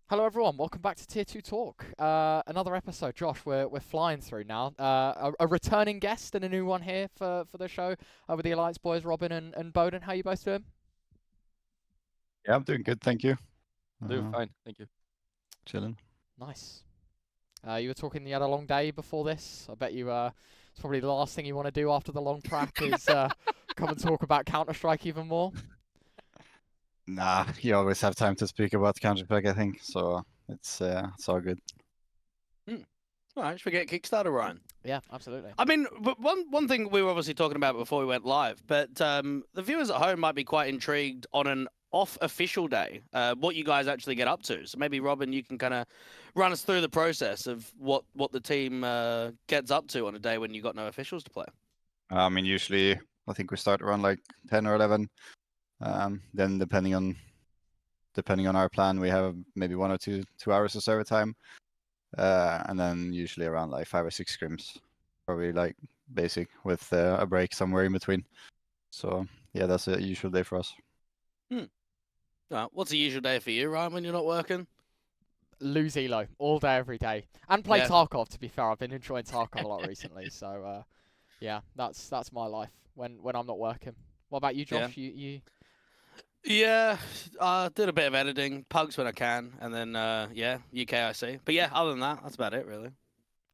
Hello everyone, welcome back to Tier 2 Talk. Another episode, Josh, we're flying through now. A returning guest and a new one here for the show with the Alliance boys, Robin and b0den. How you both doing? Yeah, I'm doing good, thank you. Doing fine, thank you. Chilling. Nice. You were talking you had a long day before this. I bet you it's probably the last thing you want to do after the long prac is come and talk about Counter-Strike even more. Nah, you always have time to speak about Counter-Strike, I think, so it's all good. All right, should we get Kickstarter, Ryan? Yeah, absolutely. I mean, one thing we were obviously talking about before we went live, but the viewers at home might be quite intrigued on an off-official day, what you guys actually get up to. So maybe, Robin, you can kind of run us through the process of what the team gets up to on a day when you got no officials to play. I mean, usually, I think we start around like 10 or 11. Then depending on our plan, we have maybe 1 or 2 hours of server time. And then usually around like 5 or 6 scrims, probably like basic with a break somewhere in between. So yeah, that's a usual day for us. What's a usual day for you, Ryan, when you're not working? Lose Elo all day, every day, and play Tarkov. To be fair, I've been enjoying Tarkov a lot recently, so yeah, that's my life when I'm not working. What about you, Josh? You? Yeah, did a bit of editing, pugs when I can, and then yeah, UKIC. But yeah, other than that, that's about it, really.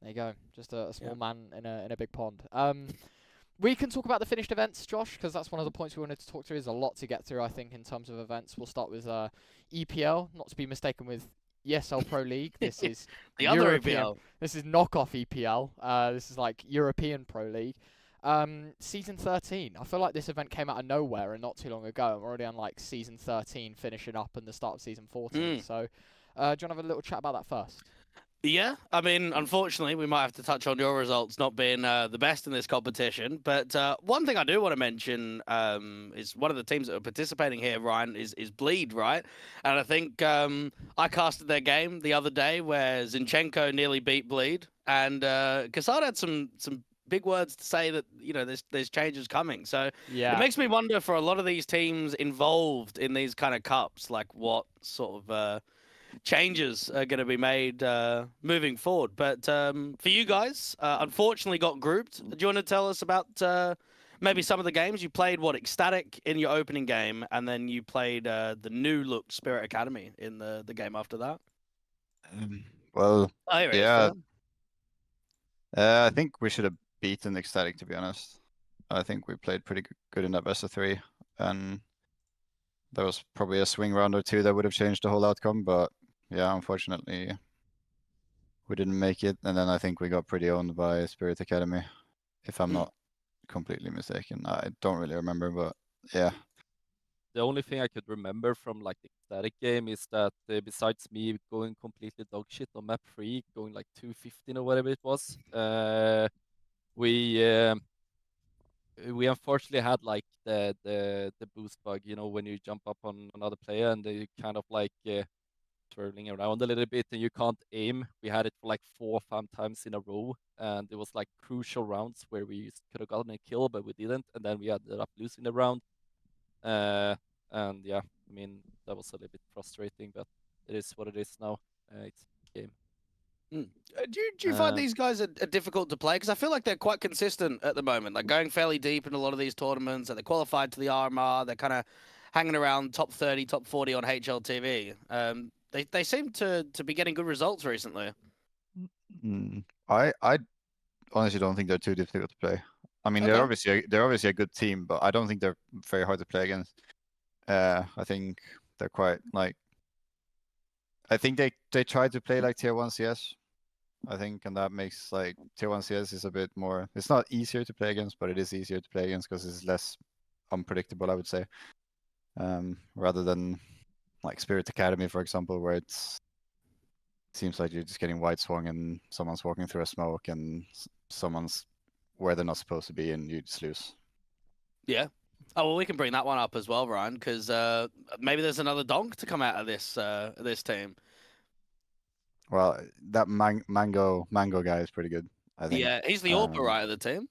There you go. Just a small man in a big pond. We can talk about the finished events, Josh, because that's one of the points we wanted to talk through. There's a lot to get through, I think, in terms of events. We'll start with EPL, not to be mistaken with ESL Pro League. This is the other EPL. This is knockoff EPL. This is like European Pro League. Season 13. I feel like this event came out of nowhere and not too long ago. I'm already on like Season 13 finishing up and the start of Season 14. So, do you want to have a little chat about that first? Yeah, I mean, unfortunately, we might have to touch on your results not being the best in this competition. But one thing I do want to mention is one of the teams that are participating here, Ryan, is Bleed, right? And I think I casted their game the other day where Zinchenko nearly beat Bleed, and Kassad had some big words to say that, you know, there's changes coming. So yeah, it makes me wonder for a lot of these teams involved in these kind of cups, like what sort of changes are going to be made moving forward. But for you guys, unfortunately got grouped. Do you want to tell us about maybe some of the games you played? What, Ecstatic in your opening game, and then you played the new look Spirit Academy in the game after that? Well, yeah, I think we should have beaten Ecstatic, to be honest. I think we played pretty good in that best of 3, and there was probably a swing round or 2 that would have changed the whole outcome, but yeah, unfortunately, we didn't make it, and then I think we got pretty owned by Spirit Academy, if I'm not completely mistaken. I don't really remember, but yeah. The only thing I could remember from like the Ecstatic game is that besides me going completely dogshit on map 3, going like 215 or whatever it was, we unfortunately had like the boost bug, you know, when you jump up on another player and they kind of like twirling around a little bit and you can't aim. We had it for like 4 or 5 times in a row, and it was like crucial rounds where we could have gotten a kill, but we didn't, and then we ended up losing the round. And yeah, I mean, that was a little bit frustrating, but it is what it is now. It's a game. Do you find these guys are difficult to play? Because I feel like they're quite consistent at the moment, like going fairly deep in a lot of these tournaments, and they're qualified to the RMR. They're kind of hanging around top 30, top 40 on HLTV. They seem to be getting good results recently. I honestly don't think they're too difficult to play. I mean, they're obviously a good team, but I don't think they're very hard to play against. I think they're quite like. I think they try to play like Tier 1 CS. I think, and that makes like Tier 1 CS is a bit more. It's not easier to play against, but it is easier to play against because it's less unpredictable, I would say. Rather than like Spirit Academy, for example, where it seems like you're just getting white swung and someone's walking through a smoke and someone's where they're not supposed to be and you just lose. Yeah. Oh, well, we can bring that one up as well, Ryan, because maybe there's another donk to come out of this team. Well, that Mango guy is pretty good, I think. Yeah, he's the AWPer, right, of the team?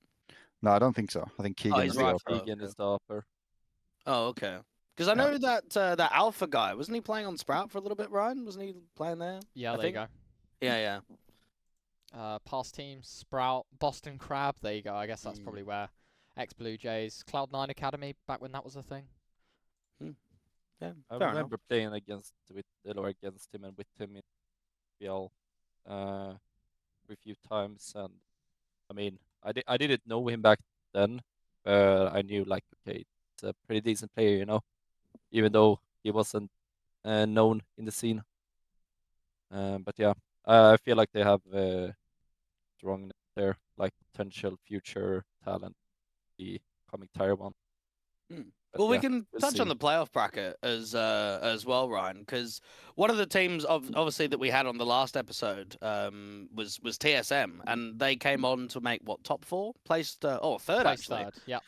No, I don't think so. I think Keegan is the AWPer. Keegan is the AWPer. Oh, okay. Because I know that that Alpha guy, wasn't he playing on Sprout for a little bit, Ryan? Wasn't he playing there? Yeah, I there think? you go. Yeah. Past teams, Sprout, Boston Crab, there you go. I guess that's probably where ex-Blue Jays, Cloud9 Academy, back when that was a thing. Yeah, I fair remember playing against him and with him in PGL a few times, and I mean, I didn't know him back then, but I knew like, okay, it's a pretty decent player, you know, even though he wasn't known in the scene. But yeah, I feel like they have strong there, like potential future talent, the coming tier 1. Well, we yeah, can we'll touch see. on the playoff bracket as well, Ryan, because one of the teams obviously that we had on the last episode was TSM, and they came on to make what, top 4, placed third Placed actually. third, yep.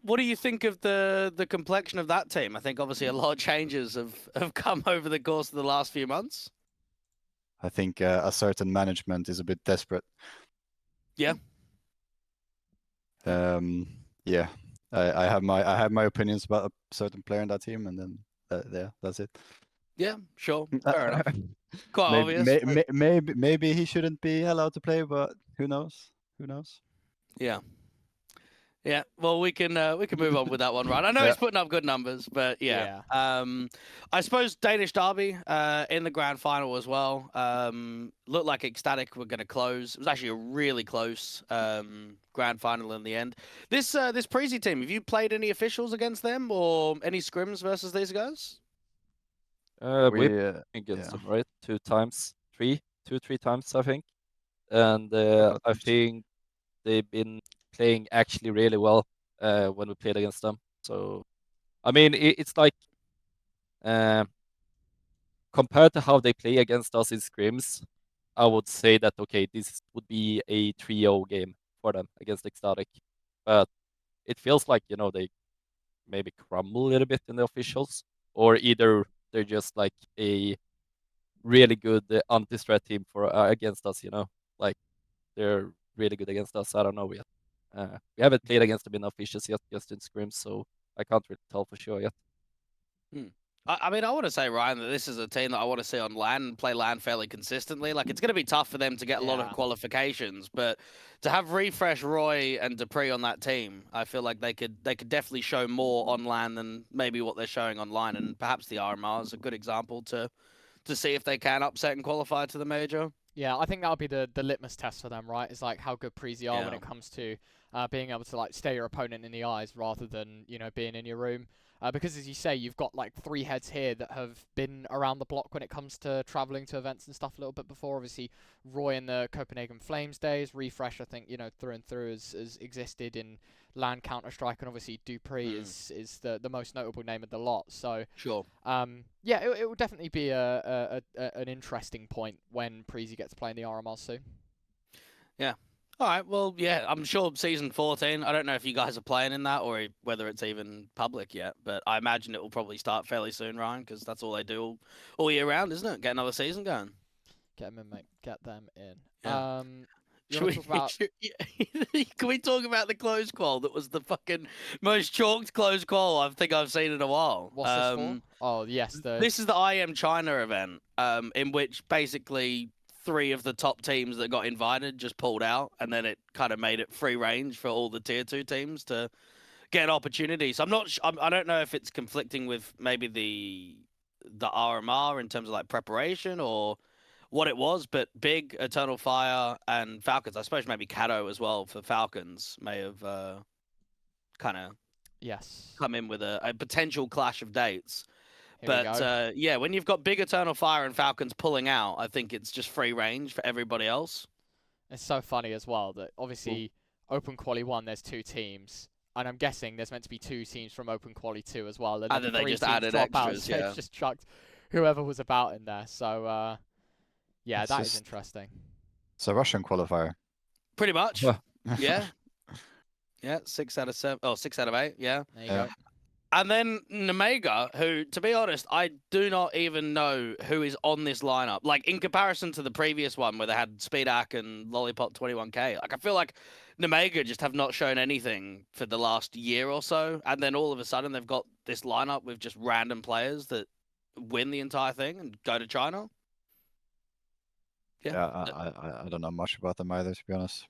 What do you think of the complexion of that team? I think obviously a lot of changes have come over the course of the last few months. I think a certain management is a bit desperate. Yeah. Yeah. I have my opinions about a certain player in that team, and then yeah, that's it. Yeah, sure, fair enough. Quite obvious. Maybe he shouldn't be allowed to play, but who knows? Who knows? Yeah. Yeah, well, we can move on with that one, right? I know Yeah. he's putting up good numbers, but yeah. I suppose Danish Derby in the grand final as well. Looked like Ecstatic were going to close. It was actually a really close grand final in the end. This Prezi team, have you played any officials against them or any scrims versus these guys? We against them, right? 2 times, 3 times, I think. And I think they've been playing actually really well when we played against them. So, I mean, it's like compared to how they play against us in scrims, I would say that okay, this would be a 3-0 game for them against Ecstatic. But it feels like, you know, they maybe crumble a little bit in the officials, or either they're just like a really good anti-strat team for against us, you know, like they're really good against us. I don't know yet. We haven't played against them in officials yet, just in scrims, so I can't really tell for sure yet. I mean, I want to say, Ryan, that this is a team that I want to see on LAN and play LAN fairly consistently. Like, it's going to be tough for them to get a lot of qualifications, but to have Refresh, Roy, and Dupree on that team, I feel like they could definitely show more on LAN than maybe what they're showing online, and perhaps the RMR is a good example to see if they can upset and qualify to the major. Yeah, I think that'll be the litmus test for them, right? It's like how good Prezi are when it comes to being able to like stare your opponent in the eyes rather than, you know, being in your room. Because as you say, you've got like 3 heads here that have been around the block when it comes to traveling to events and stuff a little bit before. Obviously, Roy in the Copenhagen Flames days, Refresh, I think, you know, through and through has existed in LAN Counter-Strike, and obviously Dupree is the most notable name of the lot. So sure. Yeah, it will definitely be an interesting point when Prezi gets to play in the RMR soon. Yeah. All right, well, yeah, I'm sure season 14, I don't know if you guys are playing in that or whether it's even public yet, but I imagine it will probably start fairly soon, Ryan, because that's all they do all year round, isn't it? Get another season going. Get them in, mate. Get them in. Yeah. Can we talk about the close qual that was the fucking most chalked close qual I think I've seen in a while? What's this for? Oh, yes. This is the IM China event, in which basically 3 of the top teams that got invited just pulled out, and then it kind of made it free range for all the tier 2 teams to get an opportunity. So I don't know if it's conflicting with maybe the RMR in terms of like preparation or what it was, but Big, Eternal Fire, and Falcons, I suppose maybe Cato as well for Falcons may have kind of come in with a potential clash of dates. But yeah, when you've got Big, Eternal Fire, and Falcons pulling out, I think it's just free range for everybody else. It's so funny as well that obviously Open Quali 1 there's 2 teams, and I'm guessing there's meant to be 2 teams from Open Quali 2 as well. And then they just added extras, yeah. Just chucked whoever was about in there. So yeah, it's that is interesting. It's a Russian qualifier. Pretty much. Yeah. Yeah, 6 out of 7. Oh, 6 out of 8. Yeah. There you go. And then Nemega, who, to be honest, I do not even know who is on this lineup. Like, in comparison to the previous one where they had Speedak and Lollipop 21K, like, I feel like Nemega just have not shown anything for the last year or so. And then all of a sudden they've got this lineup with just random players that win the entire thing and go to China. Yeah, I don't know much about them either, to be honest.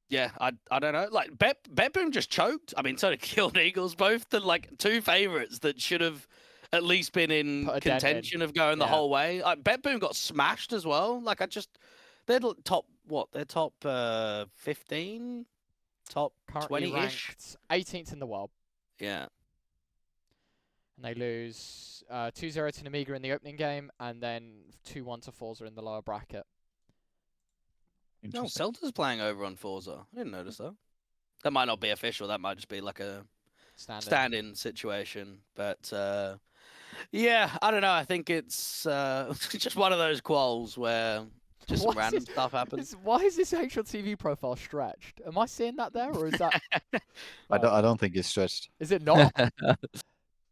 Yeah, I don't know. Like, BetBoom just choked. I mean, so did Kill Eagles, both the, like, two favorites that should have at least been in Put a dent in. contention of going the Yeah. whole way. Like, BetBoom got smashed as well. Like, they're top, what? They're top 15? Top Currently 20-ish? ranked 18th in the world. Yeah. And they lose 2-0 to Nemiga in the opening game, and then 2-1 to Forza in the lower bracket. No, Celta's playing over on Forza. I didn't notice that. That might not be official. That might just be like a stand-in situation. But yeah, I don't know. I think it's just one of those quals where just some random stuff happens. Why is this actual TV profile stretched? Am I seeing that there, or is that? I don't think he's stretched. Is it not?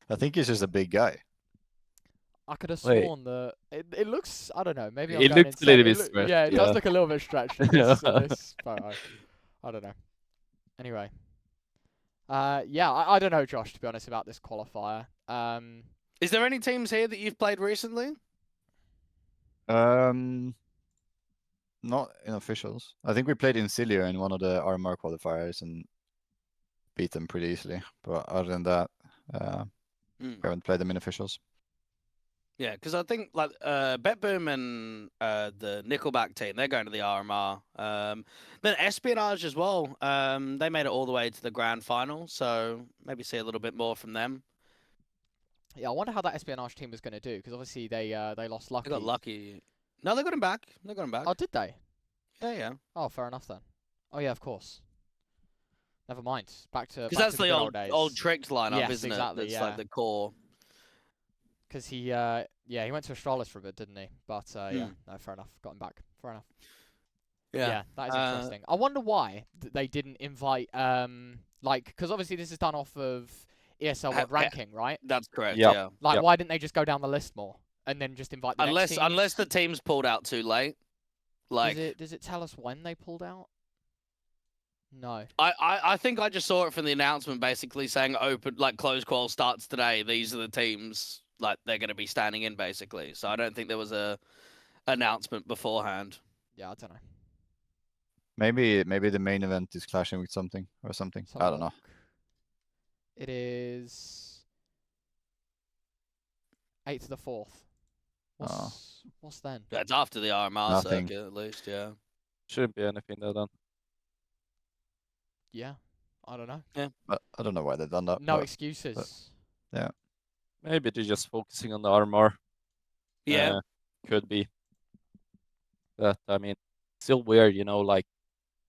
I think he's just a big guy. I could have sworn that it looks. I don't know. Maybe I'm It going looks a little insane. bit stretched. Yeah, it does look a little bit stretched in this photo. I don't know. Anyway, yeah, I don't know, Josh. To be honest, about this qualifier. Is there any teams here that you've played recently? Not in officials. I think we played in Cilia in one of the RMR qualifiers and beat them pretty easily. But other than that, we haven't played them in officials. Yeah, because I think like BetBoom and the Nickelback team, they're going to the RMR. Then Espionage as well. They made it all the way to the grand final, so maybe see a little bit more from them. Yeah, I wonder how that Espionage team was going to do, because obviously they lost Lucky. They got Lucky. No, they got him back. They got him back. Oh, did they? Yeah, yeah. Oh, fair enough then. Oh yeah, of course. Never mind. Back to because that's the the good old days. old Tricks lineup, Yes, isn't exactly, it? That's yeah. like the core. Because he went to Astralis for a bit, didn't he? But yeah, no, fair enough. Got him back. Fair enough. Yeah, that is interesting. I wonder why they didn't invite like, because obviously this is done off of ESL World Ranking, right? That's correct. Yep. Yeah. Like, why didn't they just go down the list more and then just invite the next teams? Unless the teams pulled out too late. Like, does it tell us when they pulled out? No. I think I just saw it from the announcement, basically saying open, like, closed qual starts today. These are the teams, like, they're going to be standing in, basically. So I don't think there was a announcement beforehand. Yeah, I don't know. Maybe the main event is clashing with something or something. I don't know. It is 8th to the 4th. What's then? Yeah, it's after the RMR Nothing. circuit, at least, yeah. Shouldn't be anything there then. Yeah, I don't know. Yeah. I don't know why they've done that. No excuses. Yeah. Maybe they're just focusing on the RMR. Yeah. Could be. But I mean, still weird, you know, like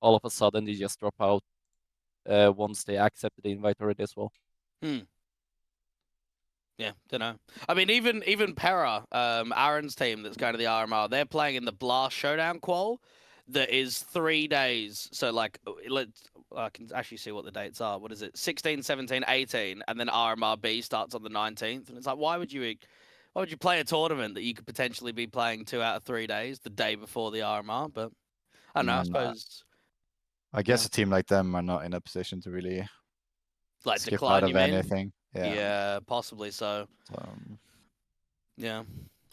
all of a sudden they just drop out once they accepted the invite already as well. Yeah, don't know. I mean, even Pera, Aaron's team that's going to the RMR, they're playing in the Blast Showdown qual that is 3 days. So, like, I can actually see what the dates are. What is it? 16, 17, 18, and then RMR B starts on the 19th. And it's like, why would you play a tournament that you could potentially be playing 2 out of 3 days the day before the RMR? But I don't know. I suppose. I guess a team like them are not in a position to really like skip decline out of you in. anything. Yeah, possibly so. Yeah.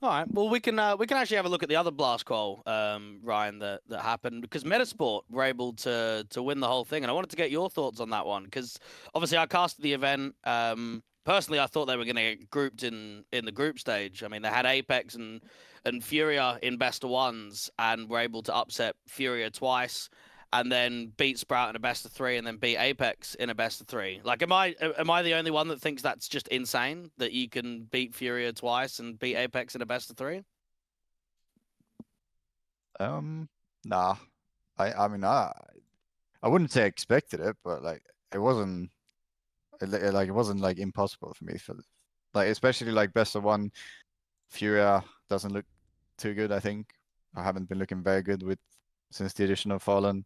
All right. Well, we can actually have a look at the other Blast qual, Ryan, that happened, because Metasport were able to win the whole thing, and I wanted to get your thoughts on that one, because obviously I casted the event. Personally, I thought they were going to get grouped in the group stage. I mean, they had Apex and Furia in best of ones, and were able to upset Furia twice, and then beat Sprout in a best of 3, and then beat Apex in a best of 3. Like, am I the only one that thinks that's just insane that you can beat Furia twice and beat Apex in a best of 3? Nah. I mean, I wouldn't say I expected it, but like it wasn't like impossible for me. Like, especially like best of 1, Furia doesn't look too good. I think I haven't been looking very good since the addition of Fallen.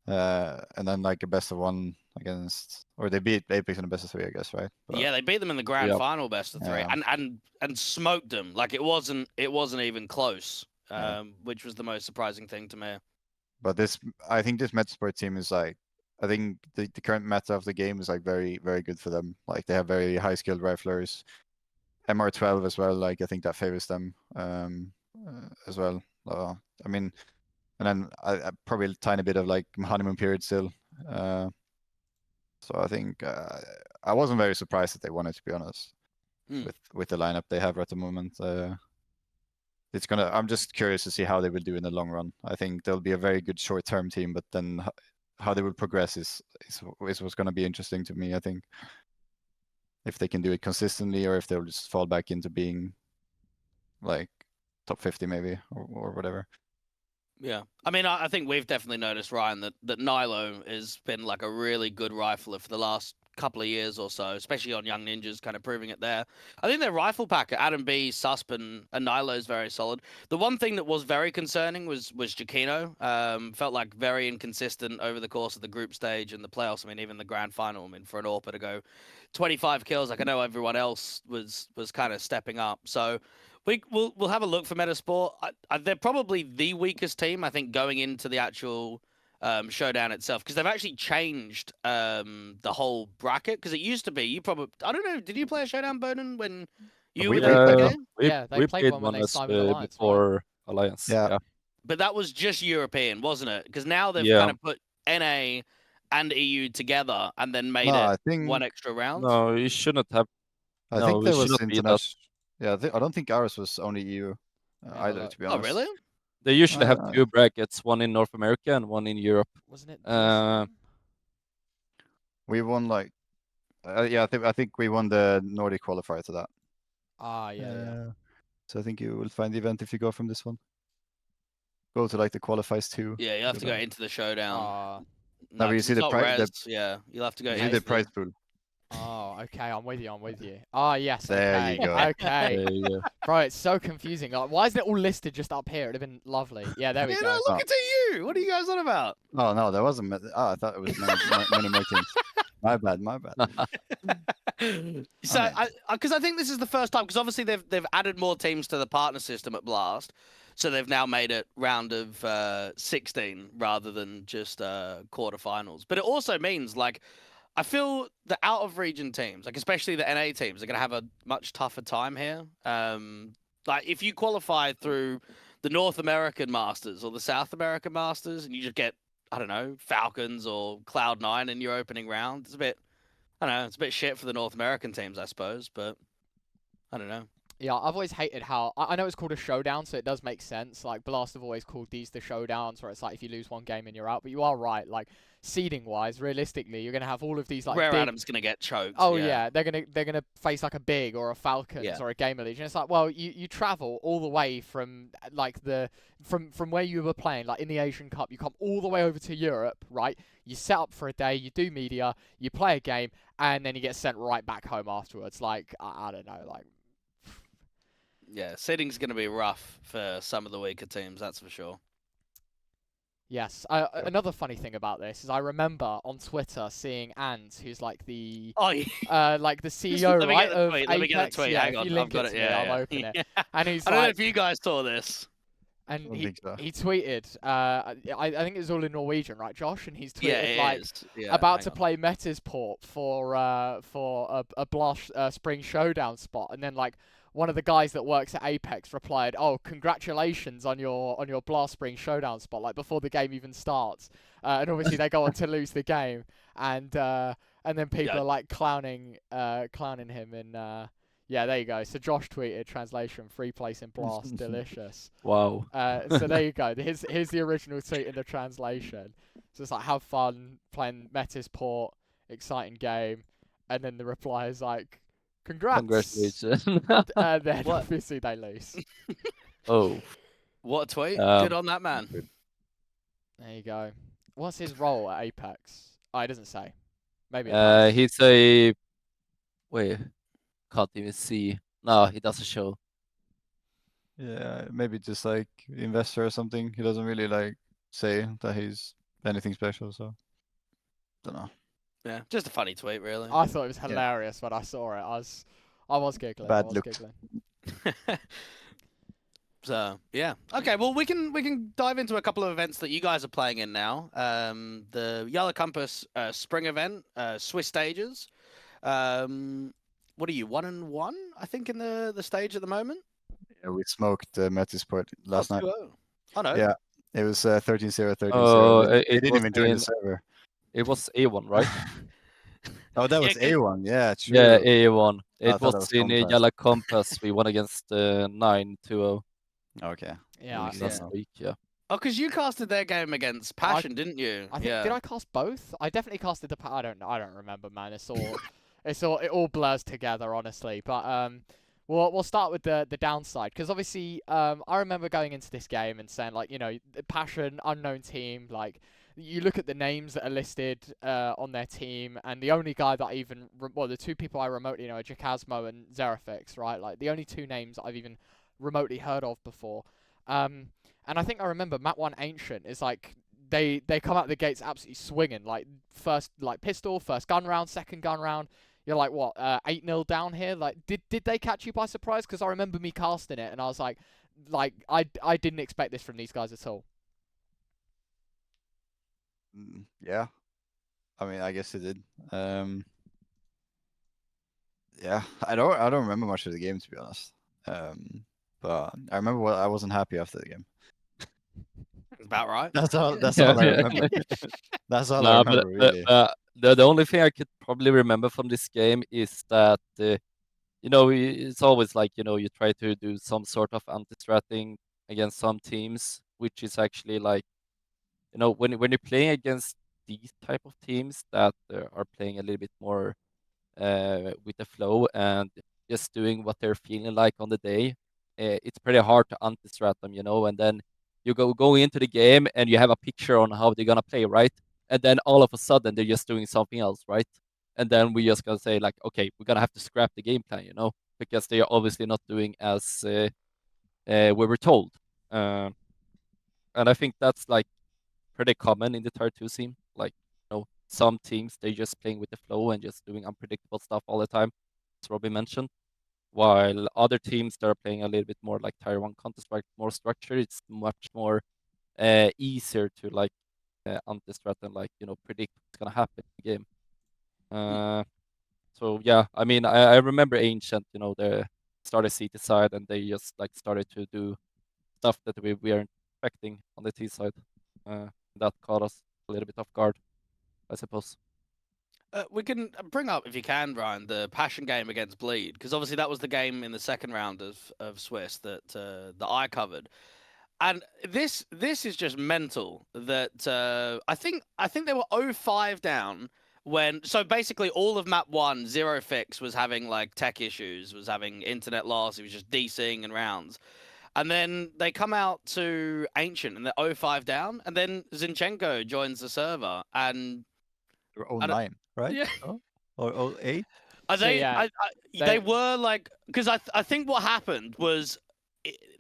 And then like a best of 1 against, or they beat Apex in the best of 3, I guess, right? But, Yeah, they beat them in the grand Yeah. final, best of 3, and smoked them. Like it wasn't even close, which was the most surprising thing to me. But I think this Metasport team is like, I think the current meta of the game is like very, very good for them. Like they have very high skilled riflers, MR12 as well. Like I think that favors them as well. I mean, and then I probably a tiny bit of like honeymoon period still. So I think I wasn't very surprised that they won it, to be honest, with the lineup they have at the moment. I'm just curious to see how they will do in the long run. I think they'll be a very good short-term team, but then how they will progress is what's going to be interesting to me. I think if they can do it consistently, or if they'll just fall back into being like top 50 maybe or whatever. Yeah, I mean, I think we've definitely noticed, Ryan, that Nilo has been like a really good rifler for the last couple of years or so, especially on Young Ninjas, kind of proving it there. I think their rifle pack, Adam B, Susp, and Nilo is very solid. The one thing that was very concerning was Giacchino. Felt like very inconsistent over the course of the group stage and the playoffs. I mean, even the grand final. I mean, for an AWPer to go 25 kills, like I know everyone else was kind of stepping up. So we'll have a look for Metasport. They're probably the weakest team, I think, going into the actual showdown itself, because they've actually changed the whole bracket. Because it used to be, I don't know, did you play a showdown, b0den, when you were there in the game? Yeah, they played one when they signed with Alliance, before right? Alliance. Yeah. But that was just European, wasn't it? Because now they've kind of put NA and EU together and then made one extra round. No, you shouldn't have. I think there was international. Yeah, I don't think ours was only EU either, to be honest. Oh, really? They usually have 2 brackets, one in North America and one in Europe. Wasn't it? We won like, I think we won the Nordic qualifier to that. Yeah. So I think you will find the event if you go from this one. Go to like the qualifies 2. Yeah, you have to go into the showdown. No, you see the prize. Yeah, you'll have to go into the prize pool. Oh, okay, I'm with you. Yes. There you go. Okay. Bro, it's so confusing. Like, why isn't it all listed just up here? It'd have been lovely. Yeah, there we go. No, look at you. What are you guys on about? Oh no, there wasn't. I thought it was many more teams. My bad. So, because I think this is the first time, because obviously they've added more teams to the partner system at Blast, so they've now made it round of 16 rather than just quarterfinals. But it also means, like, I feel the out of region teams, like especially the NA teams, are going to have a much tougher time here. Like if you qualify through the North American Masters or the South American Masters and you just get, I don't know, Falcons or Cloud9 in your opening round, it's a bit, I don't know, it's a bit shit for the North American teams, I suppose, but I don't know. Yeah, I've always hated how, I know it's called a showdown, so it does make sense. Like, Blast have always called these the showdowns, where it's like if you lose one game and you're out. But you are right, like, seeding-wise, realistically, you're going to have all of these, like, Rare big... Adam's going to get choked. Oh, yeah. They're gonna face, like, a Big or a Falcons or a Gamer Legion. It's like, well, you travel all the way from, like, from where you were playing, like, in the Asian Cup. You come all the way over to Europe, right? You set up for a day, you do media, you play a game, and then you get sent right back home afterwards. Like, I don't know, like... Yeah, seeding's going to be rough for some of the weaker teams, that's for sure. Yes. Another funny thing about this is I remember on Twitter seeing Ant, who's like the like the CEO, right, of Apex. Let me get the tweet. Yeah, Hang on, if you link it to me, I'll open it. And he's I don't know if you guys saw this. And he tweeted, I think it was all in Norwegian, right, Josh? And he's tweeted about to play Metasport for a Blast Spring Showdown spot, and then like one of the guys that works at Apex replied, "Oh, congratulations on your Blast Spring Showdown spot!" Like before the game even starts, and obviously they go on to lose the game, and then people are like clowning him and. Yeah, there you go. So Josh tweeted, translation, free place in Blast, delicious. Wow. So there you go. Here's the original tweet in the translation. So it's like, have fun playing Metasport, exciting game. And then the reply is like, congrats. Congratulations. And then obviously they lose. Oh. What a tweet. Good on that man. There you go. What's his role at Apex? Oh, he doesn't say. Maybe he's a... Wait. Can't even see. No, he doesn't show. Yeah, maybe just like investor or something. He doesn't really like say that he's anything special, so don't know. Yeah, just a funny tweet, really. I thought it was hilarious when I saw it. I was giggling. Bad I was look. giggling. So yeah, okay. Well, we can dive into a couple of events that you guys are playing in now. The Yellow Compass Spring event, Swiss stages. What are you 1-1? I think in the stage at the moment. Yeah, we smoked Metisport last night. 2-0. Oh no. Yeah, it was 13-0, 13-0. Oh, They it didn't was even join the in- server. It was A1, right? Oh, that Yeah, was 'cause- A1. Yeah, true. Yeah, A1. I It thought that was was in Compass. Yellow Compass. We won against 9-2-0 Okay. Yeah, last yeah. week. Yeah. Oh, because you casted their game against Passion, didn't you? I think did I cast both? I definitely casted the. I don't remember, man. It all blurs together, honestly. But we'll start with the downside, because obviously I remember going into this game and saying, like, you know, Passion, unknown team, like. You look at the names that are listed on their team, and the only guy that I even the two people I remotely know are Jacasmo and Zerafix, right? Like the only two names I've even remotely heard of before. And I think I remember Map 1 Ancient is like they come out the gates absolutely swinging, like first like pistol, first gun round, second gun round. You're like, what, 8-0 down here? Like, did they catch you by surprise? Because I remember me casting it, and I was like I didn't expect this from these guys at all. Yeah. I mean, I guess it did. Yeah, I don't remember much of the game, to be honest. But I remember I wasn't happy after the game. About right. That's all I remember. That's all I remember, really. The only thing I could probably remember from this game is that you know, it's always like, you know, you try to do some sort of anti-stratting against some teams, which is actually like, you know, when you're playing against these type of teams that are playing a little bit more with the flow and just doing what they're feeling like on the day, it's pretty hard to anti-strat them, you know, and then you go into the game and you have a picture on how they're gonna play, right? And then all of a sudden they're just doing something else, right? And then we just gonna say like, okay, we're gonna have to scrap the game plan, you know, because they are obviously not doing as we were told. And I think that's like pretty common in the Tier 2 scene. Like, you know, some teams, they just playing with the flow and just doing unpredictable stuff all the time, as Robbie mentioned. While other teams that are playing a little bit more like Tier 1 Counter-Strike, more structured, it's much more easier to like anti-strat and like, you know, predict what's gonna happen in the game. So yeah, I mean, I remember Ancient, you know, they started CT side and they just like started to do stuff that we weren't expecting on the T side. That caught us a little bit off guard, I suppose. We can bring up, if you can, Ryan, the Passion game against Bleed, because obviously that was the game in the second round of Swiss that I covered. And this is just mental. That I think they were 0-5 down when. So basically, all of map 1, Zerafix was having like tech issues, was having internet loss. He was just DCing and rounds. And then they come out to Ancient and they're 0-5 down. And then Zinchenko joins the server and. Or 09, right? Yeah. Oh? Or 08? Are So, they? yeah, They were like, because I think what happened was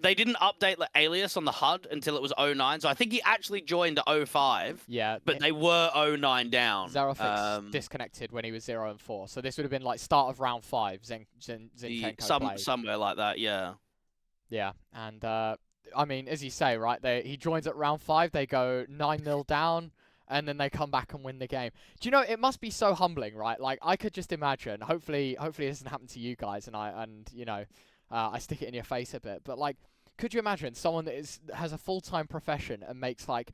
they didn't update the alias on the HUD until it was 09. So I think he actually joined at 05. Yeah, but they were 09 down. Zerafix disconnected when he was 0-4. So this would have been like start of round 5. Zinchenko played. Somewhere like that, yeah. Yeah, and I mean, as you say, right? He joins at round 5. They go 9-0 down. And then they come back and win the game. Do you know, it must be so humbling, right? Like, I could just imagine, hopefully it doesn't happen to you guys, and you know, I stick it in your face a bit, but like, could you imagine someone that has a full-time profession and makes like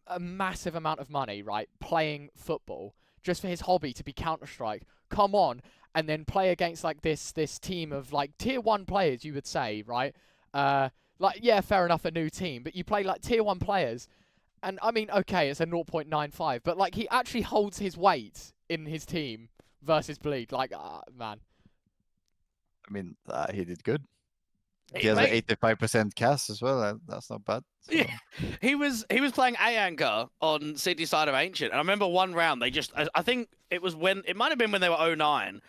a massive amount of money, right, playing football just for his hobby to be Counter-Strike, come on, and then play against like this team of like tier 1 players, you would say, right? Like, yeah, fair enough, a new team, but you play like tier 1 players. And, I mean, okay, it's a 0.95, but, like, he actually holds his weight in his team versus Bleed. Like, man. I mean, he did good. He has an 85% cast as well. That's not bad. So. Yeah, he was playing A anchor on City side of Ancient, and I remember one round they just, I think it was when, it might have been when they were 09,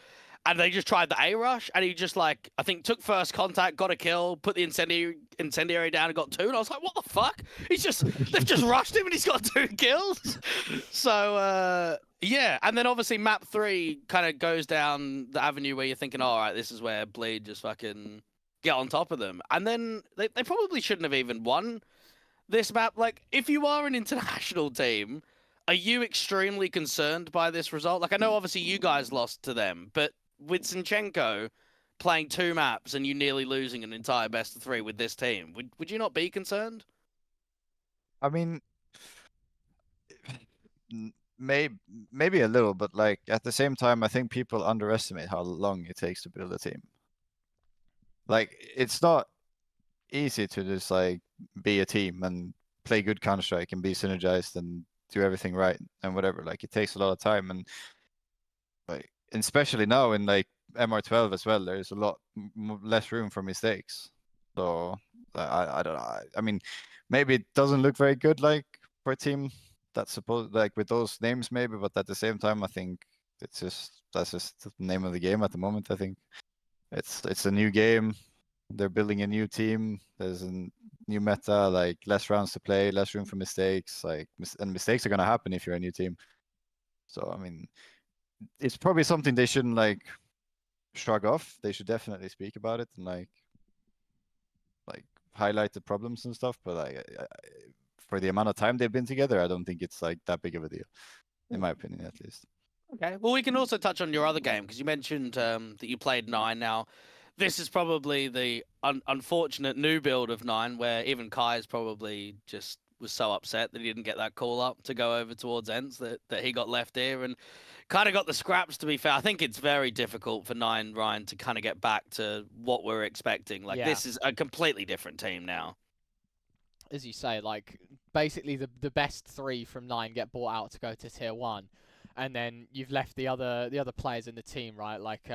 and they just tried the A rush, and he just like, I think took first contact, got a kill, put the incendiary down and got 2, and I was like, what the fuck? They've just rushed him and he's got 2 kills. So Yeah, and then obviously map 3 kind of goes down the avenue where you're thinking, all right, this is where Bleed just fucking get on top of them. And then they probably shouldn't have even won this map. Like, if you are an international team, are you extremely concerned by this result? Like, I know obviously you guys lost to them, but with Zinchenko playing 2 maps and you nearly losing an entire best of 3 with this team, would you not be concerned? I mean, maybe a little, but like at the same time, I think people underestimate how long it takes to build a team. Like, it's not easy to just like be a team and play good Counter-Strike and be synergized and do everything right and whatever. Like, it takes a lot of time, and like especially now in like MR12 as well, there's a lot less room for mistakes. So I don't know. I mean, maybe it doesn't look very good like for a team that's supposed like with those names maybe, but at the same time, I think that's just the name of the game at the moment. I think it's a new game. They're building a new team. There's a new meta, like less rounds to play, less room for mistakes. Like and mistakes are gonna happen if you're a new team. So I mean, it's probably something they shouldn't like shrug off. They should definitely speak about it and like highlight the problems and stuff. But like for the amount of time they've been together, I don't think it's like that big of a deal, in my opinion, at least. Okay. Well, we can also touch on your other game because you mentioned that you played 9. Now, this is probably the unfortunate new build of 9, where even Kai is probably just was so upset that he didn't get that call up to go over towards Ents, that he got left here and kind of got the scraps, to be fair. I think it's very difficult for 9, Ryan, to kind of get back to what we're expecting. Like, this is a completely different team now. As you say, like, basically the best 3 from 9 get bought out to go to tier 1. And then you've left the other players in the team, right? Like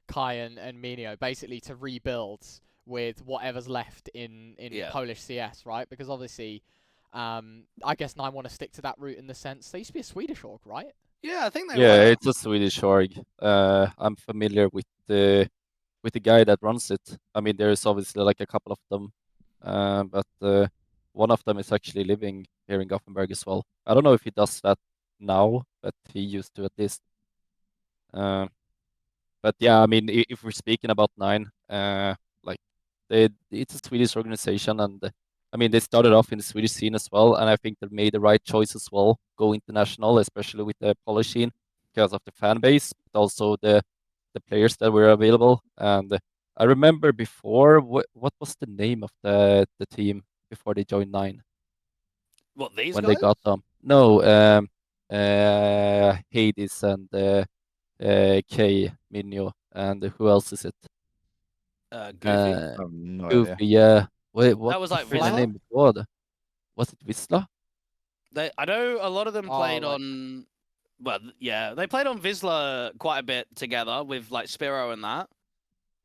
Kai and Minio, basically to rebuild with whatever's left in Polish CS, right? Because obviously, I guess 9 want to stick to that route in the sense they used to be a Swedish org, right? Yeah, I think they Yeah, were. it's a Swedish org. I'm familiar with the guy that runs it. I mean, there's obviously like a couple of them, but one of them is actually living here in Gothenburg as well. I don't know if he does that now, but he used to at least. But yeah, I mean, if we're speaking about 9, like it's a Swedish organization, and I mean they started off in the Swedish scene as well, and I think they made the right choice as well, go international, especially with the Polish scene because of the fan base, but also the players that were available. And I remember before, what was the name of the team before they joined 9? What, these When guys? they got them? No, Hades and K, Minio, and who else is it? Goofy. I have no Goofy, idea. yeah. Wait, what That was like was the Villa? name before? Was it Vizsla? I know a lot of them played like- on. Well, yeah, they played on Vizsla quite a bit together with like Spiro and that.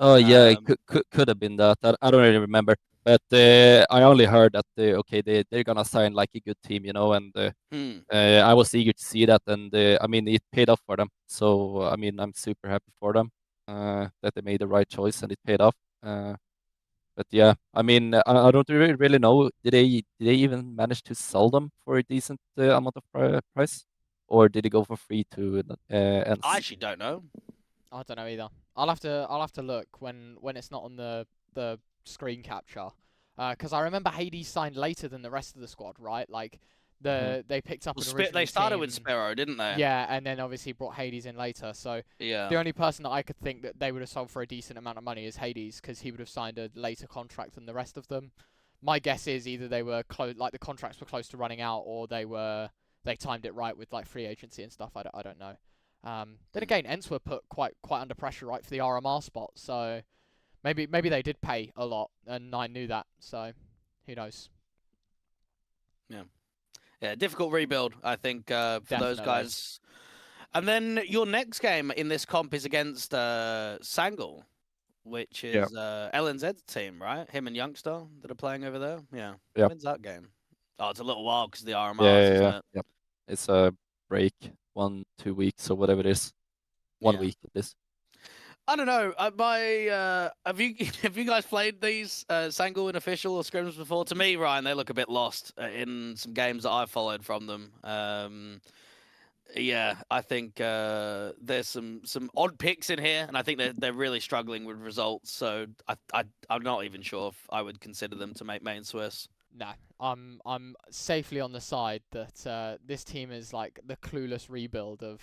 Oh yeah, it Um, could have been that. I don't really remember. But I only heard that okay, they're gonna sign like a good team, you know, and I was eager to see that, and I mean it paid off for them. So I mean I'm super happy for them that they made the right choice and it paid off. But yeah, I mean, I don't really know. Did they even manage to sell them for a decent amount of price, or did they go for free to I Ents? actually don't know. I don't know either. I'll have to look when it's not on the screen capture, because I remember Hades signed later than the rest of the squad, right? Like they picked up Well, an original they started with team. Spiro, didn't they? Yeah, and then obviously brought Hades in later. So Yeah. the only person that I could think that they would have sold for a decent amount of money is Hades, because he would have signed a later contract than the rest of them. My guess is either they were close, like the contracts were close to running out, or they timed it right with like free agency and stuff. I don't know. Then again, Ents were put quite under pressure, right, for the RMR spot. So maybe they did pay a lot, and I knew that. So who knows? Yeah, difficult rebuild, I think, for those Definitely. guys. And then your next game in this comp is against Sangl, which is LNZ's team, right? Him and Youngster that are playing over there. Yeah. Yep. When's that game? Oh, it's a little while because of the RMRs, Yeah. isn't it? Yep. It's a break, 1-2 weeks or whatever it is. 1 week at least. I don't know. Have you guys played these Sangl in official or scrims before? To me, Ryan, they look a bit lost in some games that I've followed from them. Yeah, I think there's some odd picks in here, and I think they're really struggling with results. So I'm not even sure if I would consider them to make main Swiss. No, I'm safely on the side that this team is like the clueless rebuild of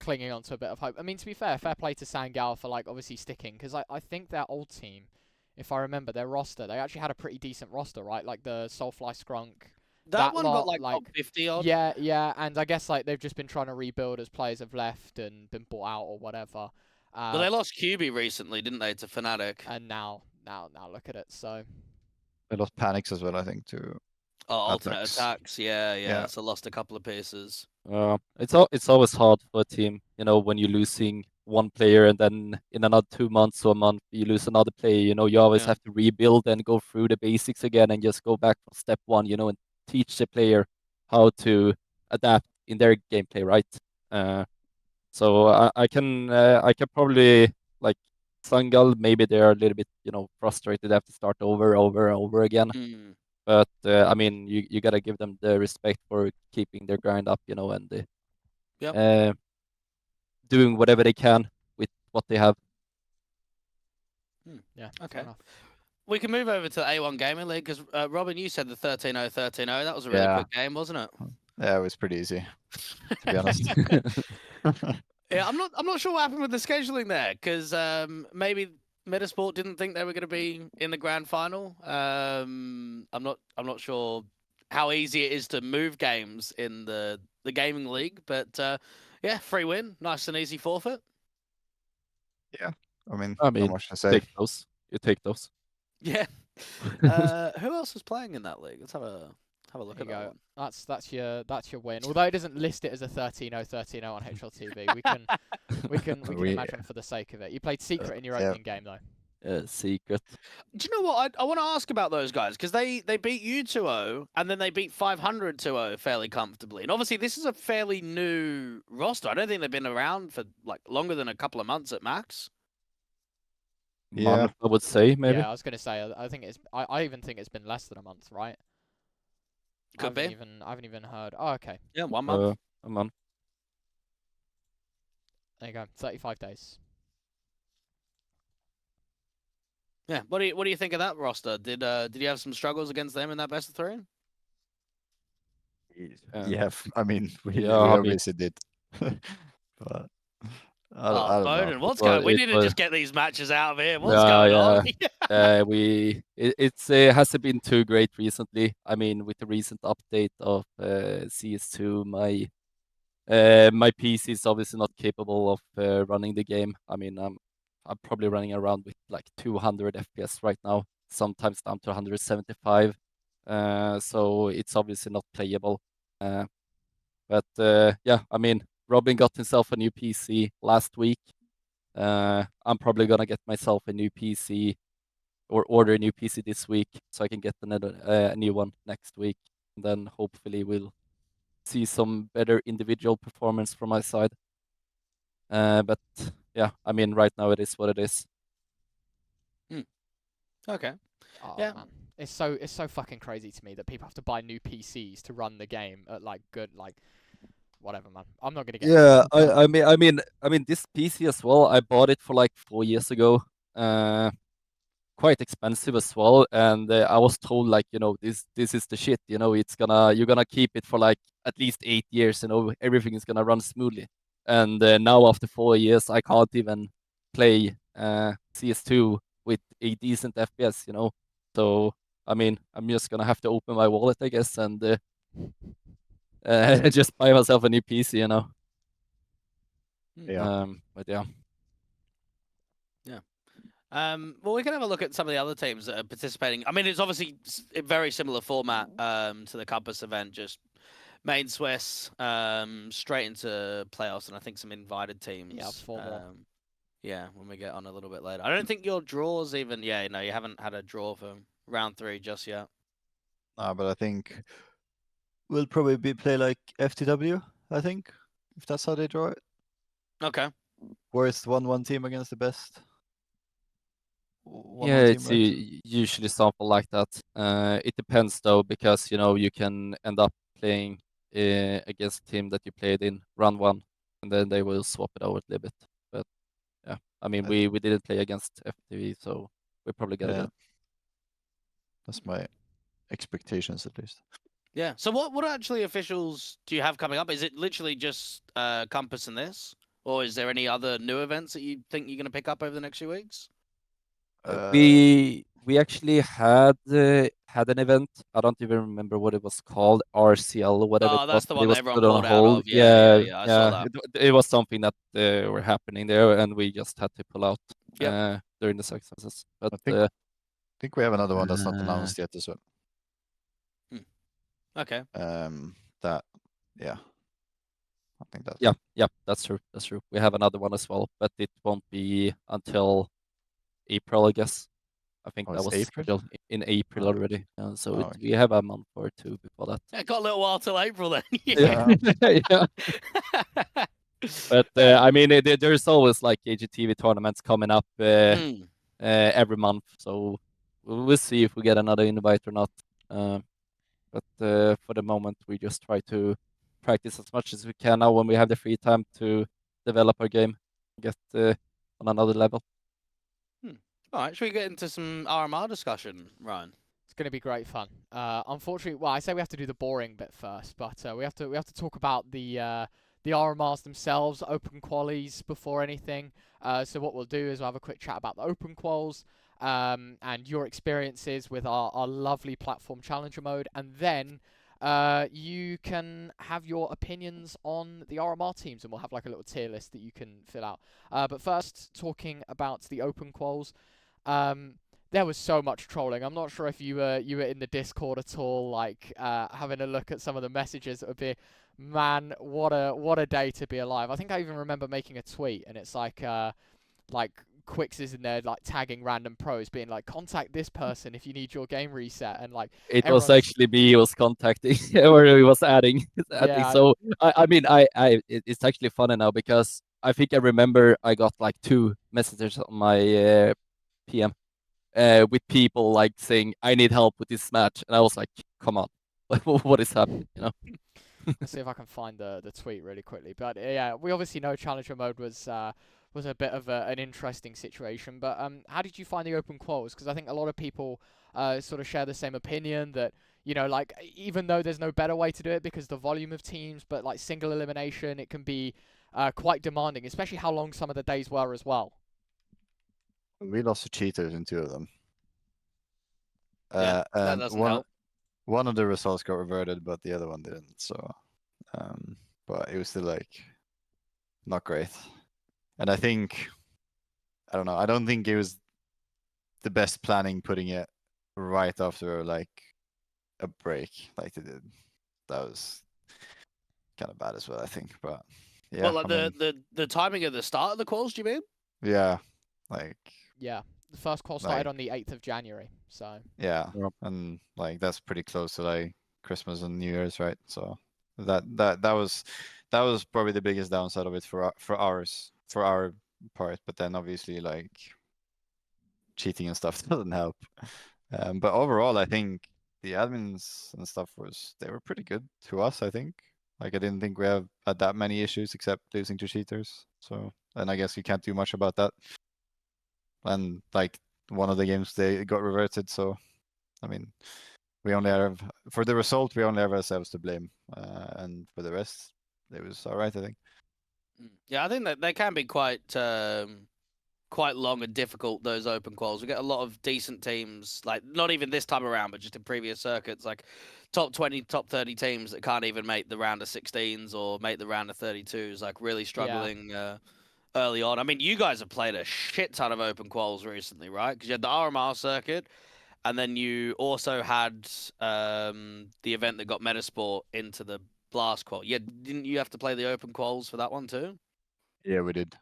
clinging on to a bit of hope. I mean, to be fair play to Sangal for like obviously sticking, because I think their old team, if I remember their roster, they actually had a pretty decent roster, right? Like the Soulfly Scrunk. That one got lot, like top 50 odd. Yeah, and I guess like they've just been trying to rebuild as players have left and been bought out or whatever. But they lost QB recently, didn't they, to Fnatic? And now look at it. So They lost Panics as well, I think, to oh, alternate Atlax. attacks. Yeah. Yeah. So lost a couple of pieces. It's always hard for a team, you know, when you're losing one player and then in another 2 months or a month you lose another player. You know, you always have to rebuild and go through the basics again and just go back from step one. You know, and teach the player how to adapt in their gameplay, right? So I can probably like Sangal. Maybe they're a little bit, you know, frustrated. They have to start over again. Mm. But I mean, you gotta give them the respect for keeping their grind up, you know, and doing whatever they can with what they have. yeah, Okay. We can move over to the A1 Gaming League because Robin, you said the 13-0, 13-0. That was a really quick game, wasn't it? Yeah, it was pretty easy, to be honest. Yeah, I'm not sure what happened with the scheduling there because maybe Metasport didn't think they were going to be in the grand final. I'm not sure how easy it is to move games in the gaming league, but yeah, free win, nice and easy forfeit. Yeah, I mean, I not mean, much to say. You take those. Yeah. Who else was playing in that league? Let's have a look at that one. That's your win. Although it doesn't list it as a 13-0, 13-0 on HLTV, we can imagine for the sake of it. You played Secret in your opening game though. Secret. Do you know what? I want to ask about those guys because they beat you 2-0 and then they beat 500 2-0 fairly comfortably. And obviously this is a fairly new roster. I don't think they've been around for like longer than a couple of months at max. Yeah, month, I would say maybe. Yeah, I was gonna say I think it's I even think it's been less than a month, right? Could be. I haven't even heard. Oh, okay. Yeah, 1 month. A month. There you go. 35 days. Yeah. What do you think of that roster? Did you have some struggles against them in that best of 3? Yeah, I mean, we obviously did. But I don't B0den, know. what's going on? We need to just get these matches out of here. What's going on? It hasn't been too great recently. I mean, with the recent update of CS2, my PC is obviously not capable of running the game. I mean, I'm probably running around with like 200 FPS right now, sometimes down to 175. So it's obviously not playable. But yeah, I mean, Robin got himself a new PC last week. I'm probably gonna get myself a new PC or order a new PC this week so I can get a new one next week. And then hopefully we'll see some better individual performance from my side. But yeah, I mean, right now it is what it is. Okay. Oh, yeah. Man. It's so fucking crazy to me that people have to buy new PCs to run the game at like good whatever, man. I'm not gonna get. Yeah, I mean this PC as well. I bought it for like 4 years ago. Quite expensive as well, and I was told like, you know, this is the shit. You know, you're gonna keep it for like at least 8 years. You know, everything is gonna run smoothly. And now after 4 years, I can't even play CS2 with a decent FPS. You know, so I mean, I'm just gonna have to open my wallet, I guess, and just buy myself a new PC. You know. Yeah. But yeah. Yeah. Well, we can have a look at some of the other teams that are participating. I mean, it's obviously a very similar format to the Compass event, just main Swiss, straight into playoffs, and I think some invited teams. Yeah, 4 more. Yeah, when we get on a little bit later. I don't think your draws even. Yeah, no, you haven't had a draw for round 3 just yet. No, but I think we'll probably play like FTW. I think if that's how they draw it. Okay. Worst 1-1 team against the best. Yeah, it's usually something like that. It depends though, because you know you can end up playing against a team that you played in round 1, and then they will swap it over a little bit. But yeah, I mean, we didn't play against FTV, so we're probably gonna get it. That's my expectations, at least. Yeah. So what actually officials do you have coming up? Is it literally just Compass and this, or is there any other new events that you think you're going to pick up over the next few weeks? We actually had an event. I don't even remember what it was called, RCL or whatever Oh, it was, that's the but one it that was everyone put on pulled out hold. of. Yeah. I saw Yeah. that. It was something that were happening there, and we just had to pull out Yep. during the successes. But I think we have another one that's not announced yet as well. Okay. That, yeah. I think that's yeah, that's true. That's true. We have another one as well, but it won't be until April, I guess. I think Oh, that it's was April? scheduled in April Oh, already. So okay. we have a month or two before that. Yeah, got a little while till April then. Yeah. Yeah. But I mean, there's always like AGTV tournaments coming up every month, so we'll see if we get another invite or not. But for the moment, we just try to practice as much as we can now when we have the free time to develop our game, get on another level. All right, should we get into some RMR discussion, Ryan? It's going to be great fun. Unfortunately, well, I say we have to do the boring bit first, but we have to talk about the RMRs themselves, open qualies before anything. So what we'll do is we'll have a quick chat about the open quals and your experiences with our lovely platform challenger mode, and then you can have your opinions on the RMR teams, and we'll have like a little tier list that you can fill out. But first, talking about the open quals. There was so much trolling. I'm not sure if you were in the Discord at all, like having a look at some of the messages. It would be, man, what a day to be alive. I think I even remember making a tweet, and it's like Quix is in there like tagging random pros, being like, contact this person if you need your game reset, and like it was everyone's- actually me who was contacting or he was adding. Yeah. So I mean, it's actually funny now because I think I remember I got like 2 messages on my PM with people like saying I need help with this match, and I was like, come on, what is happening? You know. Let's see if I can find the tweet really quickly. But yeah, we obviously know challenger mode was a bit of an interesting situation. But how did you find the open quals? Because I think a lot of people sort of share the same opinion that, you know, like, even though there's no better way to do it because the volume of teams, but like single elimination, it can be quite demanding, especially how long some of the days were as well. We lost to cheaters in 2 of them. Yeah, that and doesn't help. one of the results got reverted, but the other one didn't. So, but it was still like not great. And I think, I don't know, I don't think it was the best planning putting it right after like a break like they did. That was kind of bad as well, I think. But yeah, Well, like the timing of the start of the quals, do you mean? yeah, like Yeah, the first qual started on the 8th of January. So yeah, Yep. and like that's pretty close to like Christmas and New Year's, right? So that was probably the biggest downside of it for our part. But then obviously like cheating and stuff doesn't help. But overall, I think the admins and stuff they were pretty good to us, I think. Like I didn't think we had that many issues except losing to cheaters. So, and I guess you can't do much about that. And like one of the games they got reverted, so I mean, we only have for the result we only have ourselves to blame, and for the rest it was all right, I think. Yeah, I think that they can be quite long and difficult, those open quals. We get a lot of decent teams, like not even this time around, but just in previous circuits, like top 20, top 30 teams that can't even make the round of 16s or make the round of 32s, like really struggling early on. I mean, you guys have played a shit ton of open quals recently, right? Because you had the RMR circuit, and then you also had the event that got Metasport into the Blast qual. Yeah, didn't you have to play the open quals for that one too? Yeah, we did.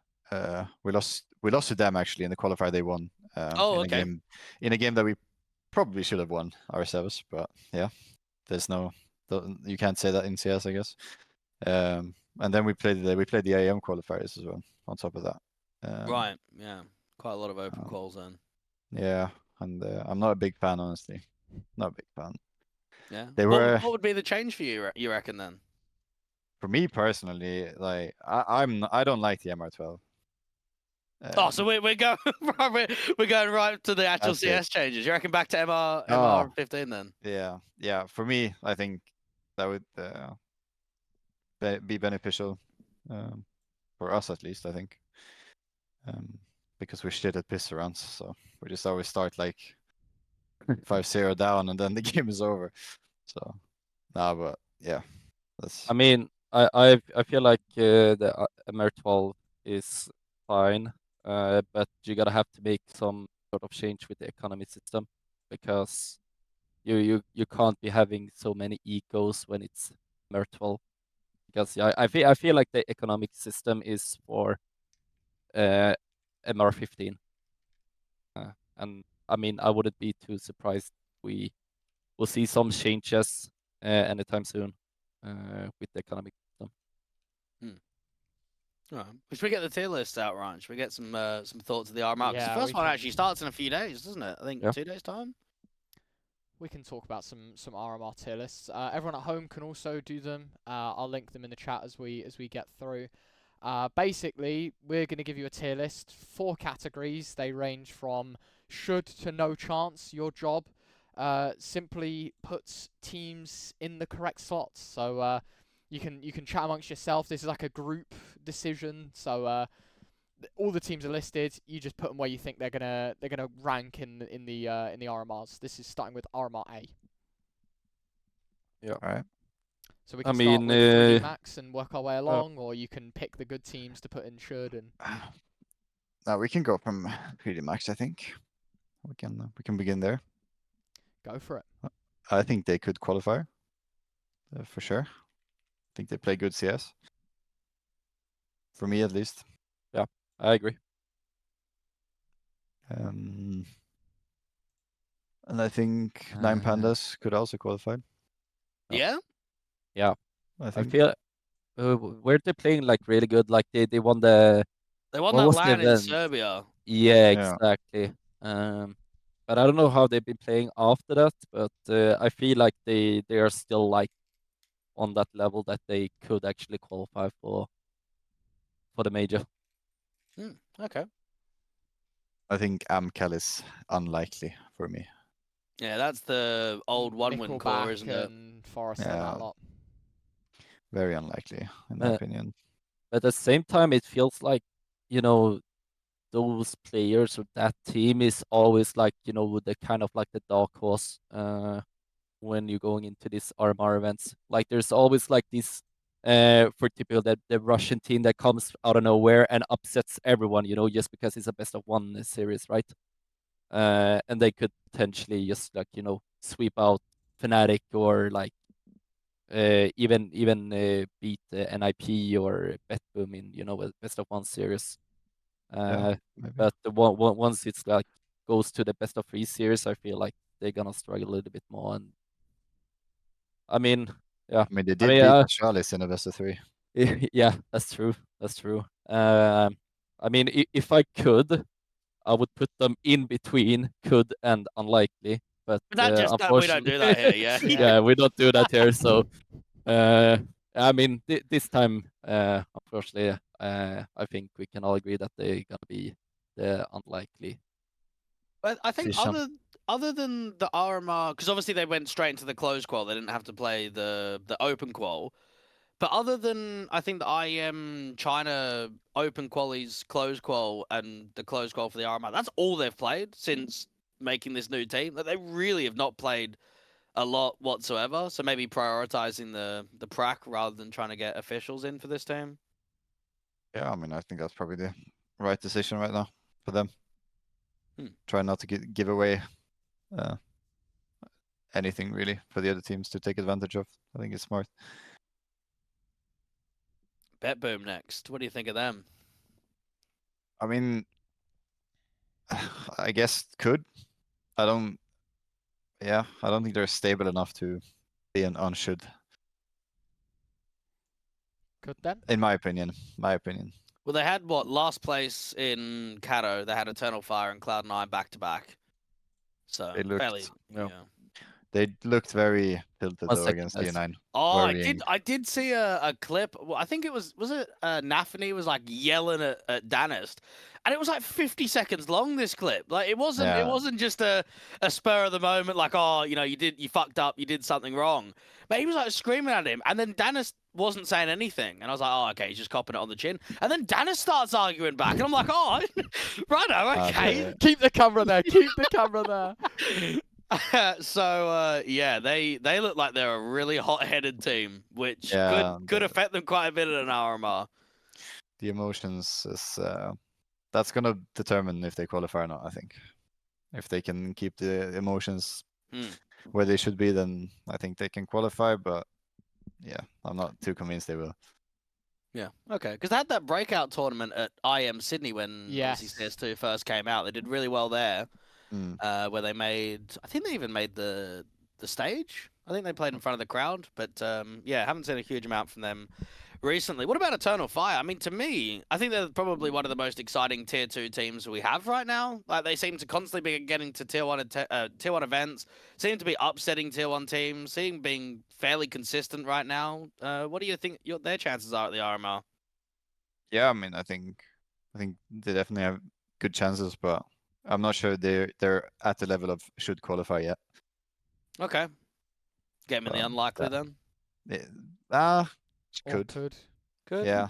We lost to them actually in the qualifier. They won Oh, okay. in a game that we probably should have won ourselves, but yeah, there's no, you can't say that in CS, I guess. And then we played the AM qualifiers as well on top of that. Right, yeah, quite a lot of open quals then. Yeah, and I'm not a big fan, honestly. Not a big fan. Yeah. They were. What would be the change for you? You reckon then? for me personally, like I don't like the MR12. Oh, so we're going we're going right to the actual That's it. CS changes. You reckon back to Oh. MR15 then? Yeah. For me, I think that would be beneficial, for us at least. I think, because we're shit at piss rounds, so we just always start like 5-0 down, and then the game is over. So, nah, but yeah, that's. I mean, I feel like the MR12 is fine, but you gotta have to make some sort of change with the economy system, because you can't be having so many ecos when it's MR12. Because yeah, I feel like the economic system is for MR15, and I mean, I wouldn't be too surprised we will see some changes anytime soon with the economic system. Right. Should we get the tier list out, Ryan? Should we get some thoughts of the RMR? Because Yeah, the we first one can- actually starts in a few days, doesn't it? I think Yeah. 2 days time. We can talk about some RMR tier lists. Everyone at home can also do them. I'll link them in the chat as we get through. Basically, we're going to give you a tier list, 4 categories. They range from should to no chance. Your job simply puts teams in the correct slots. So you can chat amongst yourself. This is like a group decision. So all the teams are listed. You just put them where you think they're gonna rank in the RMRs. This is starting with RMR A. All right. So we I can start mean, with 3D Max and work our way along, or you can pick the good teams to put in should and. Now we can go from 3D Max. I think we can begin there. Go for it. I think they could qualify, for sure. I think they play good CS. For me, at least. I agree. And I think 9 Pandas could also qualify. Yeah. I I think. feel were they playing like really good? Like they won the They won what that was the LAN in event? Serbia. Yeah, Yeah. exactly. But I don't know how they've been playing after that. But I feel like they are still like on that level that they could actually qualify for the major. Okay. I think Amcal is unlikely for me. Yeah, that's the old one-win core, Nickelback isn't it? and Forrester and Yeah. that lot. Very unlikely, in my opinion. But at the same time, it feels like, you know, those players or that team is always like, you know, the kind of like the dark horse when you're going into these RMR events. Like there's always like this, for typical the Russian team that comes out of nowhere and upsets everyone, you know, just because it's a best of one series, right? And they could potentially just like, you know, sweep out Fnatic or like even beat NIP or BetBoom in, you know, a best of one series. Maybe. But once it's like goes to the best of 3 series, I feel like they're gonna struggle a little bit more. And I mean, yeah, I mean, they did beat Charles in a best of 3. yeah, that's true. That's true. I mean, if I could, I would put them in between could and unlikely. But we don't do that here. Yeah. yeah, we don't do that here. So, I mean, this time, unfortunately, I think we can all agree that they're gonna be the unlikely. But I think Decision. other than the RMR, because obviously they went straight into the closed qual, they didn't have to play the open qual. But other than I think the IEM China open qualies, closed qual, and the closed qual for the RMR, that's all they've played since making this new team. Like, they really have not played a lot whatsoever. So maybe prioritizing the prac rather than trying to get officials in for this team. Yeah, I mean, I think that's probably the right decision right now for them. Try not to give away anything really for the other teams to take advantage of. I think it's smart. BetBoom next. What do you think of them? I mean, I guess could. I don't think they're stable enough to be on should. Could then? In my opinion. Well, they had last place in Kato. They had Eternal Fire and Cloud9 back to back. So They looked, fairly, yeah. They looked very tilted 1 though second, against guys. G9. Oh, Worrying. I did see a clip. Well, I think it was it Nafany was like yelling at Danist, and it was like 50 seconds long. This clip, like it wasn't just a spur of the moment, like, oh, you know, you fucked up, you did something wrong. But he was like screaming at him, and then Danist wasn't saying anything, and I was like, oh, okay, he's just copping it on the chin. And then Danist starts arguing back, and I'm like, oh, righto, okay. Keep the camera there. Keep the camera there. So yeah, they look like they're a really hot-headed team, which could affect them quite a bit at an RMR. The emotions is that's gonna determine if they qualify or not. I think if they can keep the emotions where they should be, then I think they can qualify. But yeah, I'm not too convinced they will. Yeah, okay, because they had that breakout tournament at IM Sydney when Yes. CS2 first came out. They did really well there. Where they made, I think they even made the stage. I think they played in front of the crowd, but yeah, haven't seen a huge amount from them recently. What about Eternal Fire? I mean, to me, I think they're probably one of the most exciting tier 2 teams we have right now. Like, they seem to constantly be getting to tier 1 events, seem to be upsetting tier 1 teams, seem being fairly consistent right now. What do you think their chances are at the RMR? Yeah, I mean, I think they definitely have good chances, but I'm not sure they're at the level of should qualify yet. Okay. Get them in the unlikely then? Could. Could. Yeah.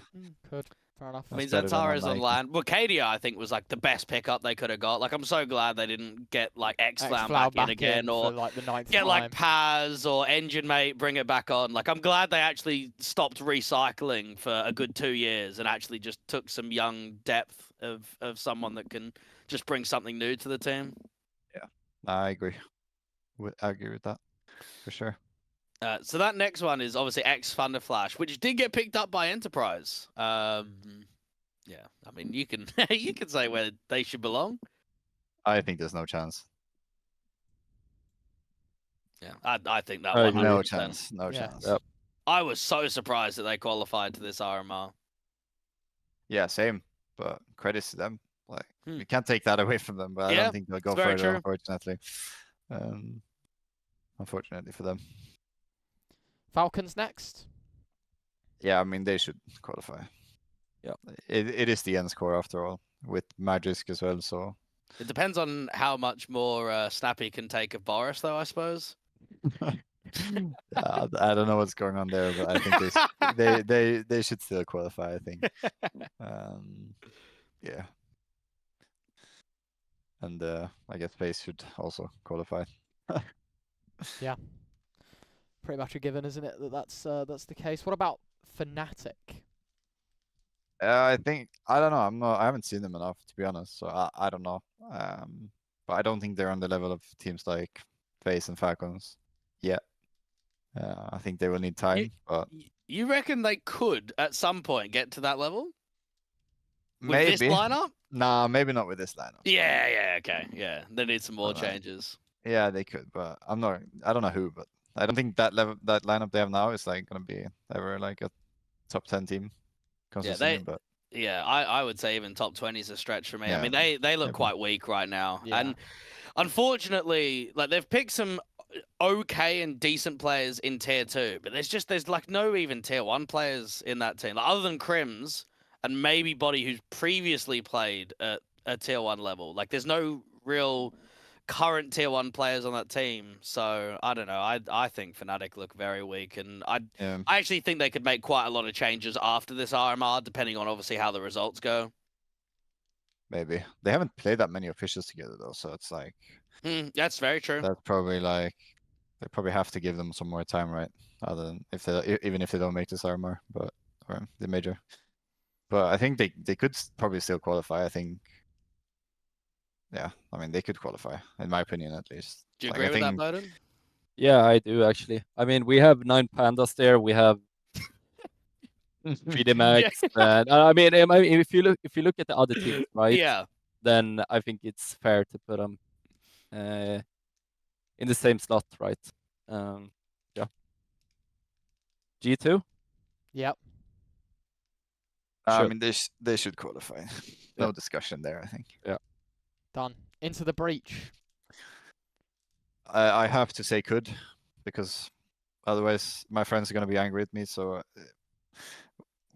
Could. Fair enough. I mean, That's better than Zantara's unlikely. online. Well, Cadia, I think, was like the best pickup they could have got. Like, I'm so glad they didn't get like X-Flow back in again, or for, like, the 9th get time. like Paz or Engine Mate, bring it back on. Like, I'm glad they actually stopped recycling for a good 2 years and actually just took some young depth of someone that can just bring something new to the team. Yeah, I agree. I agree with that for sure. So that next one is obviously X Thunderflash, which did get picked up by Enterprise. Yeah, I mean, you can you can say where they should belong. I think there's no chance. Yeah, I think that I one. agree. No chance. No Yeah. chance. Yep. I was so surprised that they qualified to this RMR. Yeah, same. But credits to them. Like you can't take that away from them. But I Yeah, don't think they'll go it's very further, true. unfortunately. Unfortunately for them. Falcons next. Yeah, I mean they should qualify. Yeah. It is the end score after all, with Magisk as well. So It depends on how much more Snappy can take of Boris, though, I suppose. I don't know what's going on there, but I think they should still qualify. I think. Yeah. And I guess Space should also qualify. Yeah. Pretty much a given, isn't it? That's the case. What about Fnatic? I think I don't know. I haven't seen them enough to be honest. So I don't know. But I don't think they're on the level of teams like FaZe and Falcons yet. I think they will need time. But You reckon they could at some point get to that level? maybe With this lineup? Nah, maybe not with this lineup. Yeah, okay. Yeah, they need some more changes. Yeah, they could, but I don't know who, but I don't think that lineup they have now is like gonna be ever like a top 10 team consistently. But yeah, I would say even top 20 is a stretch for me. Yeah, I mean, they look quite weak right now. Yeah. And unfortunately, like they've picked some okay and decent players in tier 2, but there's like no even tier 1 players in that team. Like, other than Crims and maybe Body, who's previously played at a tier 1 level. Like, there's no real current tier 1 players on that team. So I don't know. I think Fnatic look very weak, and I actually think they could make quite a lot of changes after this RMR, depending on obviously how the results go. maybe they haven't played that many officials together though, so it's like that's very true. that's probably like they probably have to give them some more time, right? Other than even if they don't make this RMR, or the major. But I think they could probably still qualify. I think. Yeah, I mean they could qualify, in my opinion at least. Do you agree with that, b0den? Yeah, I do actually. I mean, we have 9 pandas there. We have 3D and I mean, if you look at the other teams, right? Yeah. Then I think it's fair to put them in the same slot, right? Yeah. G2. Yep. I Sure. mean they should qualify. No discussion there, I think. Yeah. Done. Into the breach. I have to say could, because otherwise my friends are gonna be angry at me. So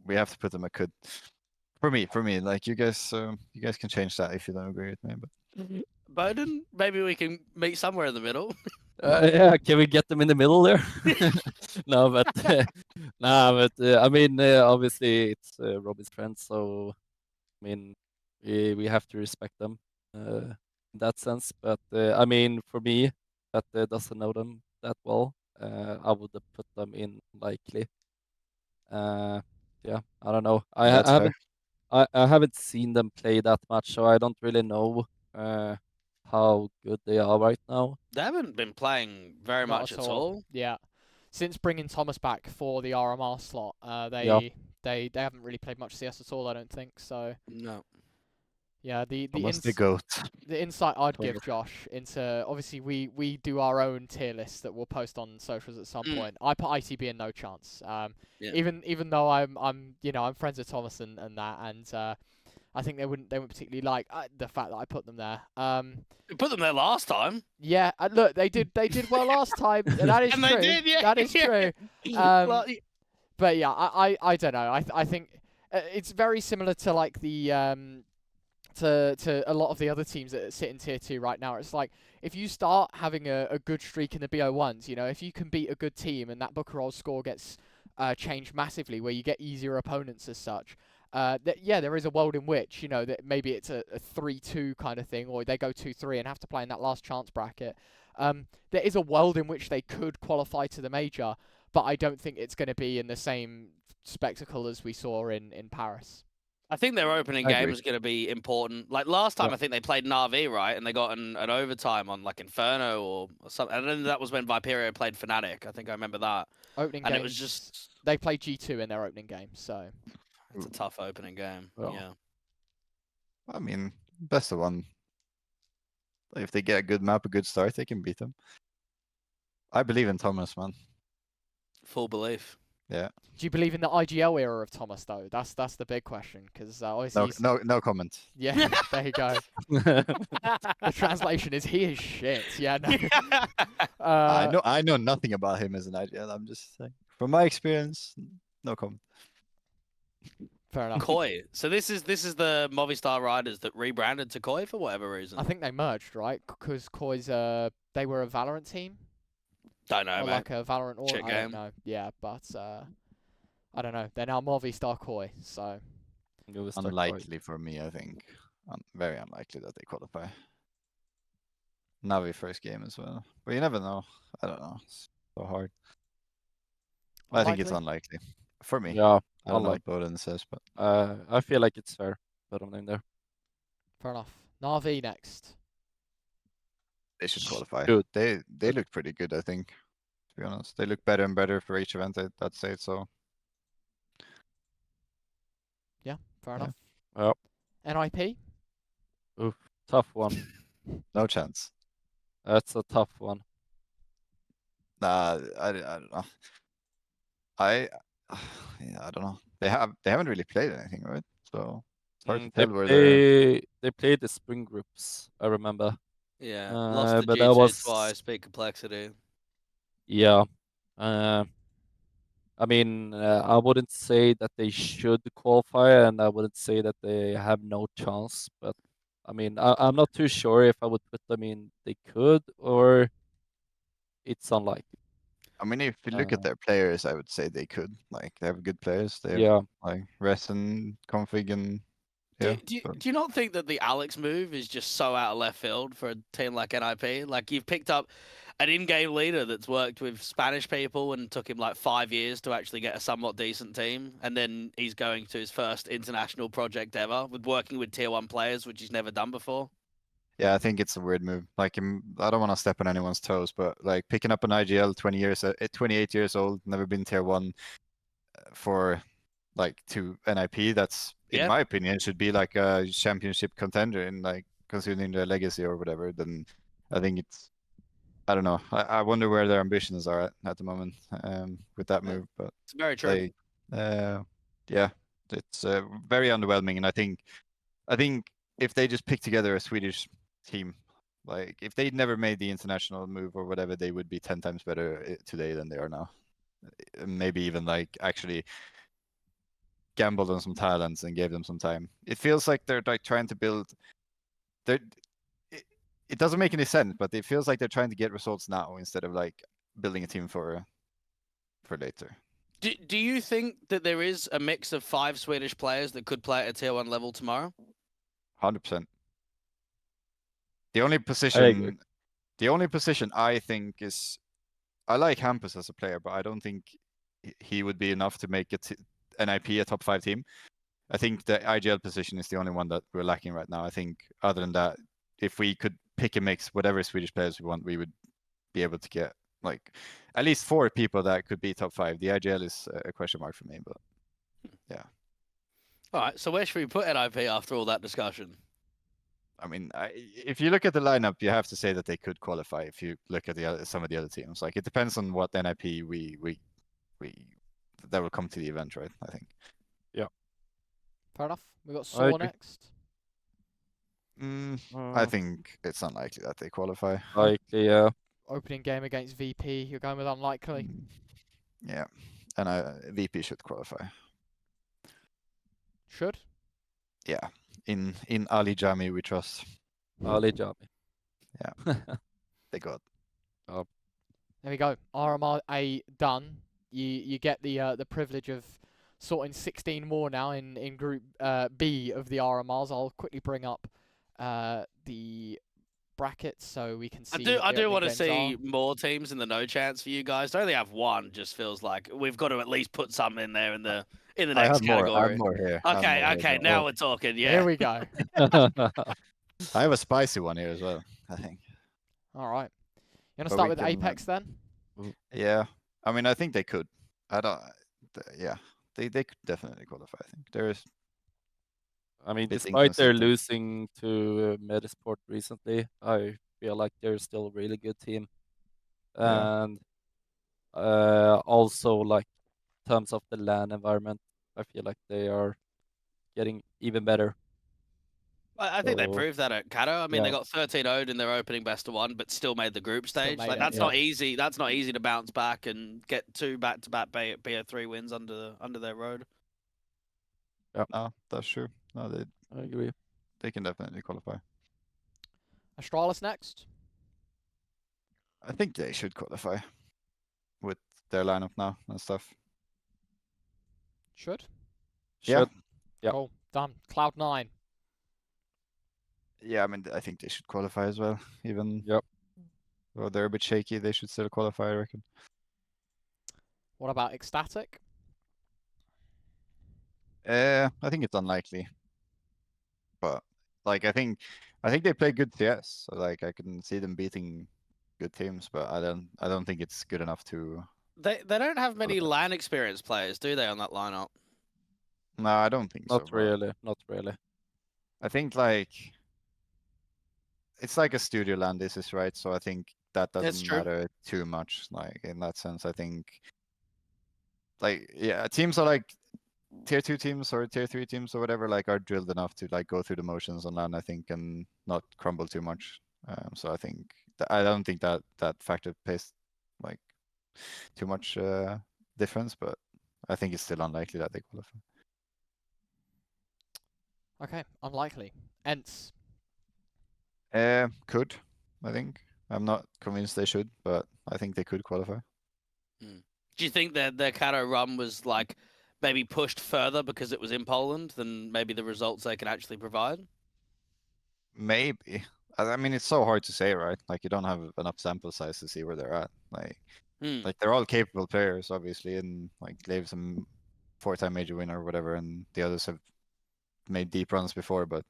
we have to put them a could. For me, like you guys can change that if you don't agree with me. But b0den, maybe we can meet somewhere in the middle. Yeah, can we get them in the middle there? No, but I mean, obviously it's Robbie's friend, so I mean, we have to respect them in that sense. But I mean, for me, that doesn't know them that well, I would have put them in likely. Yeah, I don't know. that's I fair. haven't I haven't seen them play that much, so I don't really know how good they are right now. They haven't been playing very Not much at at all. all. Yeah. Since bringing Thomas back for the RMR slot, Yeah. they haven't really played much CS at all, I don't think. So No. yeah, the Almost the goat. insight I'd Totally. give Josh into, obviously we do our own tier list that we'll post on socials at some point. I put ITB in no chance. Yeah. Even though I'm I'm friends with Thomas and that, and I think they wouldn't particularly like the fact that I put them there. We put them there last time. Yeah, look, they did well last time. That is And true. they did, yeah. That is yeah. true. Like, But yeah, I don't know. I think it's very similar to like the to a lot of the other teams that sit in tier 2 right now. It's like if you start having a good streak in the BO1s, if you can beat a good team and that Booker roll score gets changed massively, where you get easier opponents as such. There is a world in which that maybe it's a 3-2 kind of thing, or they go 2-3 and have to play in that last chance bracket. There is a world in which they could qualify to the major, but I don't think it's going to be in the same spectacle as we saw in Paris. I think their opening I game agree. is going to be important. Like last time, Yeah. I think they played Na'Vi, right? And they got an overtime on like Inferno or something. And then that was when Viperio played Fnatic. I think I remember that. Opening And games, it was just they played G2 in their opening game, so it's a tough opening game. Well. Yeah. I mean, best of one. If they get a good map, a good start, they can beat them. I believe in Thomas, man. Full belief. Yeah. do you believe in the IGL era of Thomas though? That's the big question, because obviously No comment. yeah, there you go. The translation is he is shit. Yeah, no. I know nothing about him as an IGL. I'm just saying, from my experience, no comment. Fair enough. Koi. So this is the Movistar Riders that rebranded to Koi for whatever reason. I think they merged, right? Because Koi's they were a Valorant team, Don't know, or mate. like a Valorant, or Shit I don't game. know. Yeah, but I don't know. They're now Movistar Koi, so Unlikely for me, I think. Very unlikely that they qualify. Navi first game as well, but you never know. I don't know. It's so hard. I think it's unlikely for me. Yeah, I don't know unlikely. what b0den says, but I feel like it's fair. Put them in there. Fair enough. Na'Vi next. they should qualify. Good. They look pretty good, I think. To be honest, they look better and better for each event. I'd say so. Fair Yeah. enough. Yep. NIP. Tough one. No chance. That's a tough one. Nah, I don't know. Yeah, I don't know. They haven't really played anything, right? So it's hard to tell where they're. They played the spring groups, I remember. Yeah. Lost the but that G2 was twice, beat Complexity. yeah. I mean, I wouldn't say that they should qualify, and I wouldn't say that they have no chance. But I mean, I'm not too sure if I would put them in. They could, or it's unlikely. I mean, if you look at their players, I would say they could. Like, they have good players. They have Yeah. like Resin, Config, and yeah. Do you not think that the Alex move is just so out of left field for a team like NIP? Like, you've picked up an in-game leader that's worked with Spanish people and took him like 5 years to actually get a somewhat decent team, and then he's going to his first international project ever with working with tier 1 players, which he's never done before. Yeah, I think it's a weird move. Like, I don't want to step on anyone's toes, but like picking up an IGL 28 years old, never been tier 1 for like to NIP. That's, in my opinion, should be like a championship contender, and like considering their legacy or whatever. Then I think it's, I don't know. I wonder where their ambitions are at the moment with that move. But it's very true. Yeah, it's very underwhelming, and I think if they just pick together a Swedish team Like if they'd never made the international move or whatever, they would be 10 times better today than they are now. Maybe even like actually gambled on some talents and gave them some time. It feels like they're like trying to build. They're it doesn't make any sense, but it feels like they're trying to get results now instead of like building a team for later. Do you think that there is a mix of 5 Swedish players that could play at a tier 1 level tomorrow? 100%. The only I agree. position I think is, I like Hampus as a player, but I don't think he would be enough to make it NIP a top 5 team. I think the IGL position is the only one that we're lacking right now. I think other than that, if we could pick a mix, whatever Swedish players we want, we would be able to get like at least 4 people that could be top 5. The IGL is a question mark for me, but yeah. All right, so where should we put NIP after all that discussion? I mean, if you look at the lineup, you have to say that they could qualify. If you look at some of the other teams, like it depends on what NIP we that will come to the event, right? I think. Yeah. Fair enough. We got Saw agree. next. I think it's unlikely that they qualify. Likely, yeah. Opening game against VP. You're going with unlikely. Yeah, and VP should qualify. Should. Yeah, in Ali Jami we trust. Ali Jami. Yeah, they got. There we go. RMR A done. You get the privilege of sorting 16 more now in Group B of the RMRs. I'll quickly bring up the brackets so we can see. I do want to see more teams in the no chance for you guys. To only have one just feels like we've got to at least put something in there in the next category. I have more here. Okay, now we're talking. Yeah. Here we go. I have a spicy one here as well, I think. All right. You want to But start we with can, Apex then? Yeah, I mean, I think they could. Yeah, they could definitely qualify. I think there is. I mean, bit despite their inconsistent. losing to Medisport recently, I feel like they're still a really good team. Yeah. And also, like, in terms of the LAN environment, I feel like they are getting even better. I think they So, proved that at Cato. I mean, they yeah. got 13-0'd in their opening best of 1, but still made the group Still stage. made Like it, that's yeah. not easy. That's not easy to bounce back and get 2 back-to-back BO3 wins under their road. No, that's true. No, I agree. they can definitely qualify. Astralis next. I think they should qualify with their lineup now and stuff. Should. Yeah. Should. Yep. Cool. Done. Cloud9. Yeah, I mean, I think they should qualify as well. Even Yep. though they're a bit shaky, they should still qualify, I reckon. What about Ecstatic? I think it's unlikely. But like I think they play good CS. So like I can see them beating good teams, but I don't think it's good enough to. They don't have many LAN experienced players, do they, on that lineup? No, I don't think so. Not really. Not really. I think like it's like a studio LAN. This is right, so I think that doesn't matter too much. Like in that sense, I think like yeah, teams are like tier 2 teams or tier 3 teams or whatever, like are drilled enough to like go through the motions on LAN, I think, and not crumble too much. So I think I don't think that factor plays like too much difference, but I think it's still unlikely that they qualify. Okay, unlikely. Ents. Could, I think. I'm not convinced they should, but I think they could qualify. Do you think that their Cato run was like maybe pushed further because it was in Poland than maybe the results they can actually provide? Maybe. I mean, it's so hard to say, right? Like you don't have enough sample size to see where they're at. Like they're all capable players, obviously, and like Leive's a 4-time major winner or whatever, and the others have made deep runs before, but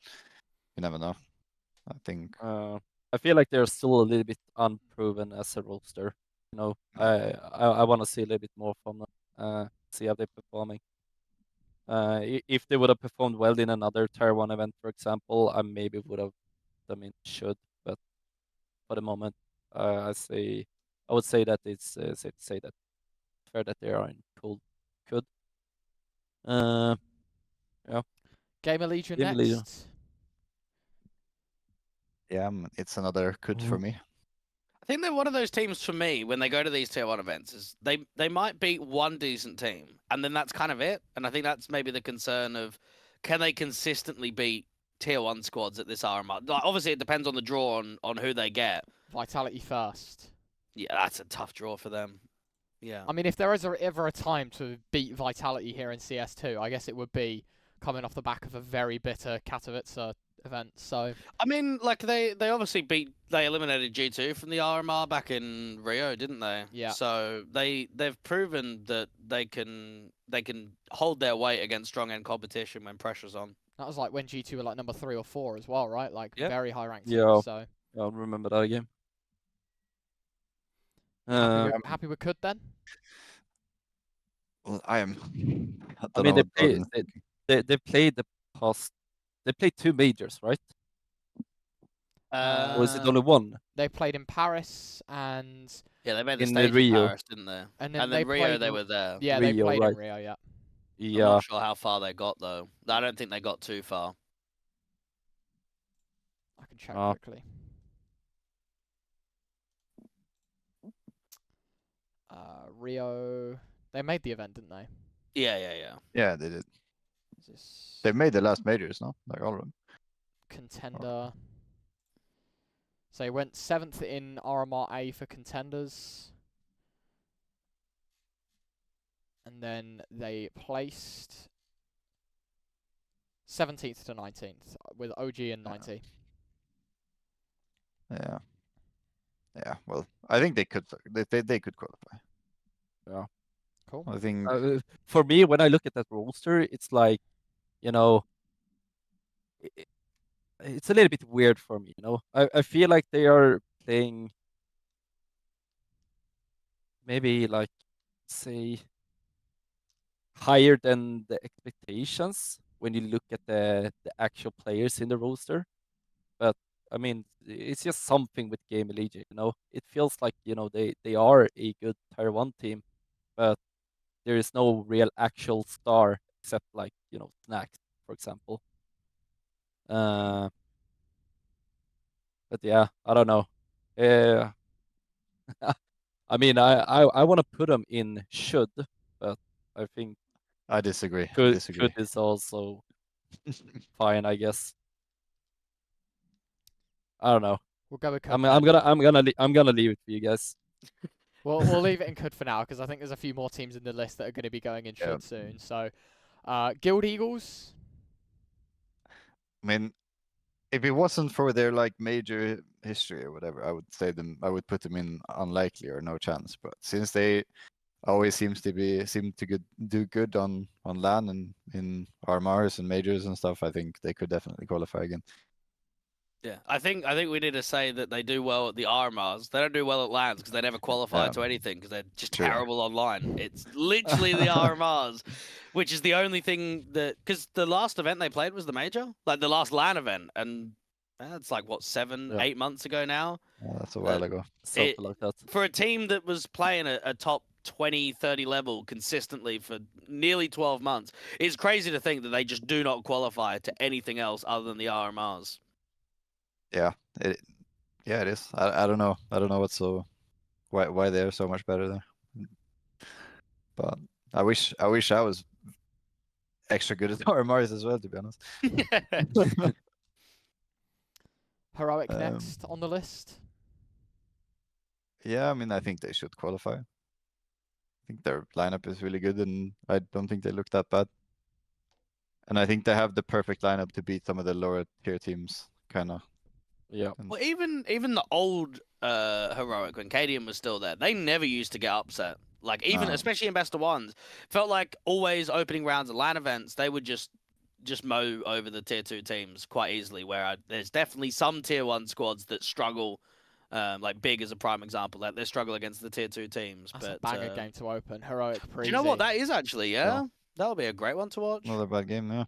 you never know. I think. I feel like they're still a little bit unproven as a roster. You know, I want to see a little bit more from them. See how they're performing. If they would have performed well in another Tier 1 event, for example, I maybe would have. I mean, should, but for the moment, I would say that it's safe to say that fair that they are in could. Yeah. Gamer Legion Gamer next. Legion. Yeah, it's another could for me. I think they're one of those teams for me when they go to these tier 1 events is they might beat one decent team and then that's kind of it. And I think that's maybe the concern of can they consistently beat tier 1 squads at this RMR? Like, obviously, it depends on the draw on who they get. Vitality first. Yeah, that's a tough draw for them. Yeah. I mean, if there is ever a time to beat Vitality here in CS2, I guess it would be coming off the back of a very bitter Katowice event. So I mean, like they obviously they eliminated G2 from the RMR back in Rio, didn't they? Yeah. So they've proven that they can hold their weight against strong end competition when pressure's on. that was like when G2 were like number 3 or 4 as well, right? Like Yep. very high ranked Yeah. teams. So I remember that game. happy with Could then? Well, I am. I mean, they played the past. They played 2 majors, right? Or is it only one? They played in Paris and Yeah, they made the In stage Rio. in Paris, didn't they? and then they Rio, played they were there. Yeah, they Rio, played right. in Rio. Yeah. I'm Yeah. not sure how far they got though. I don't think they got too far. I can check Ah. quickly. Rio. They made the event, didn't they? Yeah. Yeah, they did. Is this They made the last majors, no? Like all of them. contender? So they went 7th in RMR A for contenders. And then they placed 17th to 19th with OG and 90. Yeah. Yeah. Well, I think they could. They could qualify. Yeah. Cool. I think. For me, when I look at that roster, it's like, you know, it's a little bit weird for me. You know, I feel like they are playing maybe like, say, higher than the expectations when you look at the actual players in the roster. But I mean, it's just something with Game Elite, you know. It feels like, you know, they are a good tier 1 team, but there is no real actual star except like, you know, Snacks, for example. But yeah, I don't know. I mean, I want to put them in should, but I think I disagree. could is also fine, I guess. I don't know. We'll go with Could. I'm gonna leave it for you guys. We'll leave it in Could for now because I think there's a few more teams in the list that are going to be going in should soon. So, Guild Eagles. I mean, if it wasn't for their like major history or whatever, I would say them. I would put them in unlikely or no chance. But since they always seem to do good on LAN and in RMRs and majors and stuff, I think they could definitely qualify again. Yeah, I think we need to say that they do well at the RMRs. They don't do well at LANs because they never qualify to anything because they're just terrible online. It's literally the RMRs, which is the only thing that because the last event they played was the major, like the last LAN event, and that's like what 8 months ago now. Yeah, that's a while ago. Something like that. For a team that was playing a top 20, 30 level consistently for nearly 12 months, it's crazy to think that they just do not qualify to anything else other than the RMRs. Yeah, it is. I don't know. I don't know what's so why they're so much better there. But I wish I was extra good at RMRs as well, to be honest. Heroic next on the list. Yeah, I mean, I think they should qualify. I think their lineup is really good, and I don't think they look that bad. And I think they have the perfect lineup to beat some of the lower tier teams, kind of. Yeah. Well, even the old Heroic when Cadian was still there, they never used to get upset. Like even especially in best of ones, felt like always opening rounds at LAN events, they would just mow over the tier 2 teams quite easily. Where there's definitely some tier 1 squads that struggle. Like Big is a prime example. Like they struggle against the tier 2 teams. That's but, a banger game to open. Heroic Preezy. Do you know what that is actually? Yeah, that'll be a great one to watch. Another bad game,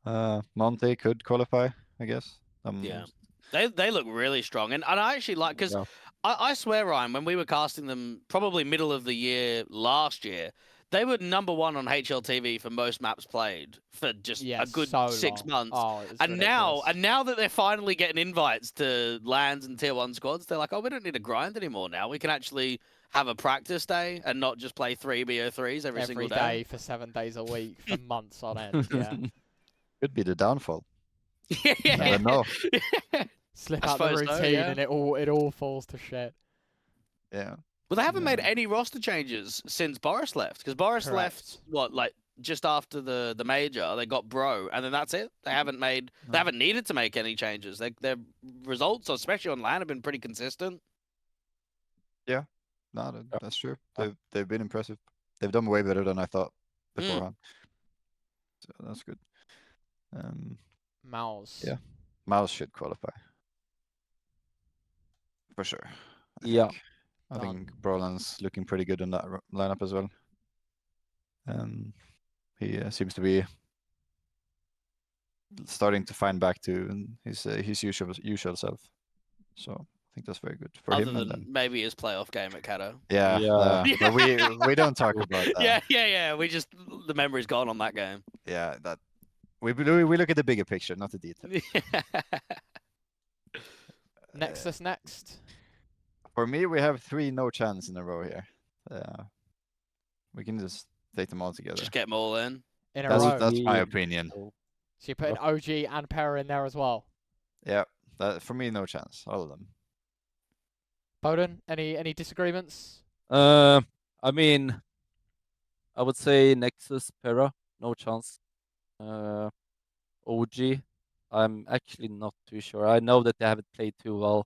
yeah. Monte could qualify, I guess. Yeah, they look really strong, and I actually like because I swear, Ryan, when we were casting them probably middle of the year last year, They were #1 on HLTV for most maps played for just Yeah, a good so 6 long. months. Oh, it was And ridiculous. now that they're finally getting invites to LANs and Tier 1 squads, they're like, oh, we don't need to grind anymore now. We can actually have a practice day and not just play 3 BO3s every single day. Every day for 7 days a week for months on end. Yeah. Could be the downfall. Yeah, Never know. Slip I out the suppose so, routine yeah. and it all falls to shit. Yeah. Well, they haven't made Yeah. any roster changes since Boris left, because Boris left just after the major. They got Bro, and then that's it. They haven't made, they haven't needed to make any changes. Their results, especially on LAN, have been pretty consistent. No, that's true. They've been impressive. They've done way better than I thought beforehand. So that's good. Mouse. Yeah. Mouse should qualify. For sure. Yeah. I Done. think Brolan's looking pretty good in that lineup as well. He seems to be starting to find back to his usual self. So I think that's very good for Other him. than And then, maybe his playoff game at Cato. yeah, Yeah. but we don't talk about that. Yeah. We just, the memory's gone on that game. Yeah, that we look at the bigger picture, not the detail. Nexus next. For me, we have 3 no chance in a row here. We can just take them all together. Just get them all in. In a row. That's my Yeah. opinion. So you're putting OG and Pera in there as well. Yeah, for me, no chance. All of them. b0den, any disagreements? I mean, I would say Nexus, Pera, no chance. OG, I'm actually not too sure. I know that they haven't played too well.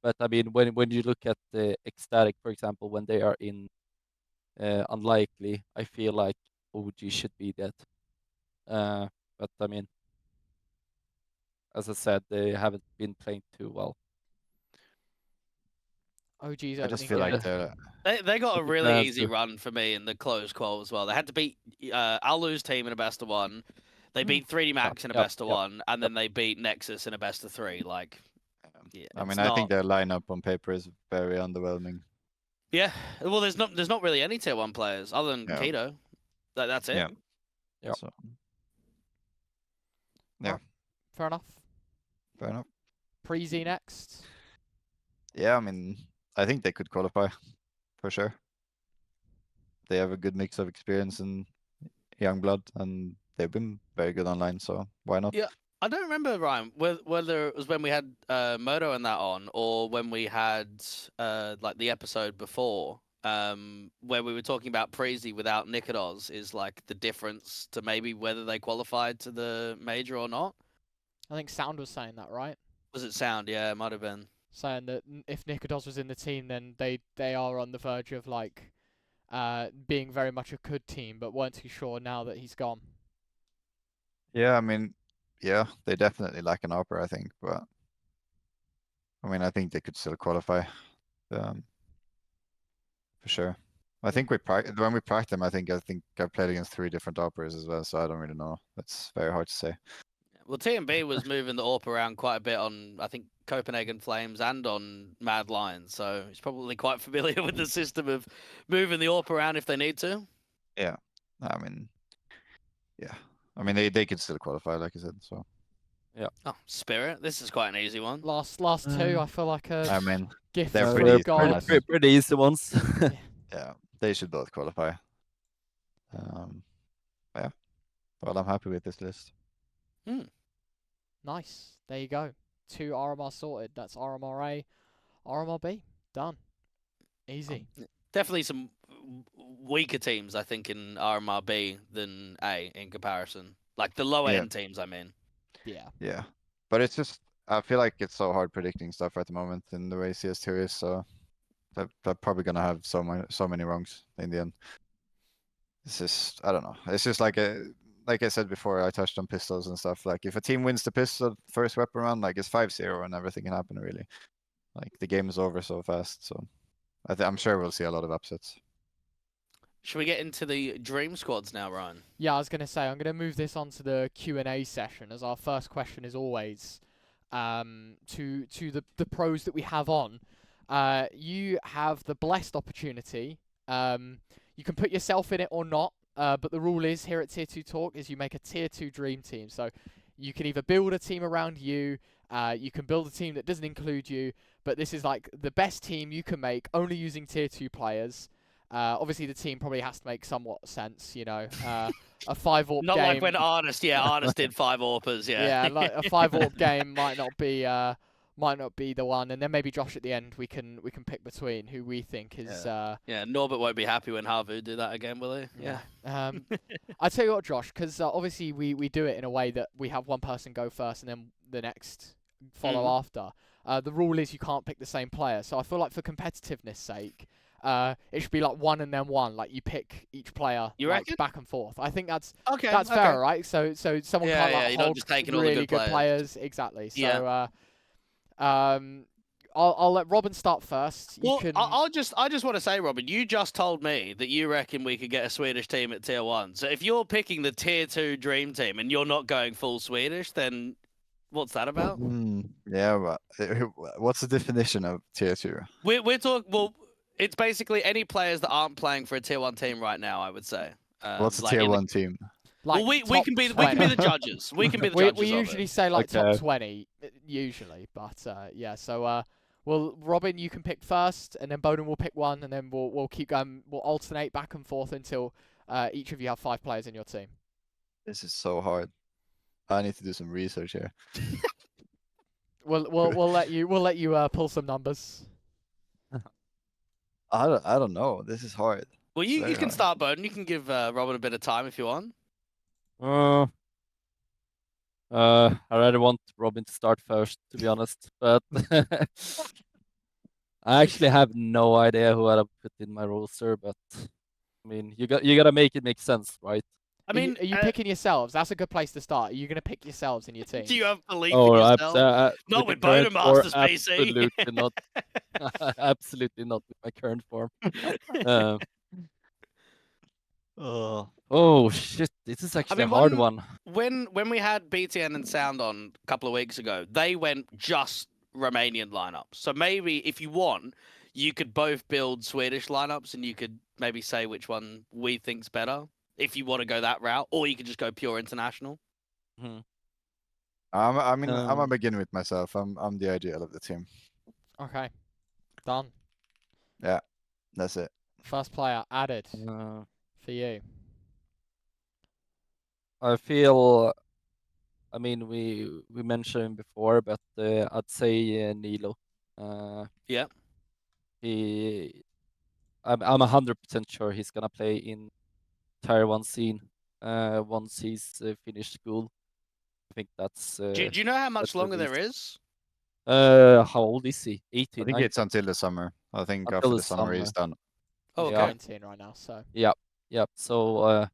But I mean, when you look at the Ecstatic, for example, when they are in unlikely, I feel like OG should be that. But I mean, as I said, they haven't been playing too well. OG's I just opening feel game. like they're. They got a Good really answer. easy run for me in the close call as well. They had to beat I'll lose team in a best of 1. They beat 3D Max in a Yep, best of yep, 1, and then they beat Nexus in a best of 3. Like, yeah, I mean, it's I think not- their lineup on paper is very underwhelming. Yeah, well, there's not really any Tier 1 players other than Yeah. Keto. That's it. Yeah. Yep. So, yeah, Fair enough. fair enough. Preezy next. Yeah, I mean, I think they could qualify for sure. They have a good mix of experience and young blood, and they've been very good online. So why not? Yeah. I don't remember, Ryan, whether it was when we had Moto and that on, or when we had like the episode before, where we were talking about Preezy without Nikodos, is like the difference to maybe whether they qualified to the major or not. I think Sound was saying that, right? Was it Sound? Yeah, it might have been. Saying that if Nikodos was in the team, then they are on the verge of like being very much a good team, but weren't too sure now that he's gone. Yeah, I mean, yeah, they definitely lack an AWPer, I think, but I mean, I think they could still qualify, for sure. I think when we practiced them, I think I played against 3 different AWPers as well, so I don't really know. That's very hard to say. Well, TMB was moving the AWP around quite a bit on, I think, Copenhagen Flames and on Mad Lions, so he's probably quite familiar with the system of moving the AWP around if they need to. Yeah, I mean, yeah, I mean they could still qualify, like I said. So Oh, Spirit, this is quite an easy one. Last two, I feel like a I mean, gift they're from pretty easy God. ones. pretty easy ones. yeah, they should both qualify. Yeah, well, I'm happy with this list. Nice. There you go. 2 RMR sorted. That's RMR A, RMR B. Done. Easy. Definitely some weaker teams, I think, in RMRB than A in comparison. Like the lower end teams, I mean. Yeah. Yeah, but it's just I feel like it's so hard predicting stuff at the moment in the way CS2 is. So they're probably gonna have so many wrongs in the end. It's just I don't know. It's just like I said before, I touched on pistols and stuff. Like if a team wins the pistol first weapon round, like it's 5-0 and everything can happen really. Like the game is over so fast. So I'm sure we'll see a lot of upsets. Should we get into the dream squads now, Ryan? Yeah, I was going to say, I'm going to move this on to the Q&A session, as our first question is always to the pros that we have on. You have the blessed opportunity. You can put yourself in it or not, but the rule is here at Tier 2 Talk is you make a Tier 2 dream team. So you can either build a team around you, you can build a team that doesn't include you, but this is like the best team you can make only using Tier 2 players. Obviously, the team probably has to make somewhat sense, you know. A 5-AWP Not game. like when Arnest did 5 AWPers, yeah. Yeah, like a 5-AWP game might not be the one, and then maybe Josh at the end we can pick between who we think is. Yeah, Norbert won't be happy when Harvu do that again, will he? Yeah. I tell you what, Josh, because obviously we do it in a way that we have one person go first and then the next follow after. The rule is you can't pick the same player, so I feel like for competitiveness' sake. It should be like 1 and then 1. Like you pick each player like, back and forth. I think that's fair, right? So someone can't like hold just taking really all the good players. Exactly. So I'll let Robin start first. Well, I just want to say, Robin, you just told me that you reckon we could get a Swedish team at Tier 1. So if you're picking the Tier 2 dream team and you're not going full Swedish, then what's that about? Yeah, but what's the definition of Tier 2? We're talking. Well, it's basically any players that aren't playing for a Tier 1 team right now, I would say. What's a Tier 1 team? Like well, we can be the judges. We can be the judges. We usually say like top 20, usually, but yeah. So well, Robin, you can pick first, and then b0den will pick one, and then we'll keep going. We'll alternate back and forth until each of you have 5 players in your team. This is so hard. I need to do some research here. We'll let you pull some numbers. I don't know. This is hard. Well, you can start, b0den. You can give Robin a bit of time if you want. I rather want Robin to start first, to be honest. But I actually have no idea who I'd put in my roster. But I mean, you gotta make it make sense, right? I mean, are you picking yourselves? That's a good place to start. Are you gonna pick yourselves in your team? Do you have belief in yourself? Not with b0denmaster's PC. Absolutely not. Absolutely not with my current form. Oh shit! This is actually a hard one. When we had BTN and Sound on a couple of weeks ago, they went just Romanian lineups. So maybe if you want, you could both build Swedish lineups, and you could maybe say which one we think's better. If you want to go that route, or you could just go pure international. I'm gonna begin with myself. I'm the ideal of the team. Okay, done. Yeah, that's it. First player added for you. I feel, I mean, we mentioned him before, but I'd say Nilo. Yeah. I'm 100% sure he's gonna play in Tier 1 scene once he's finished school. I think that's. Do you know how much longer there is? How old is he? 18. I think 19? it's until the summer. I think after the summer he's done. Oh, okay. 19 right now. So. Yeah. So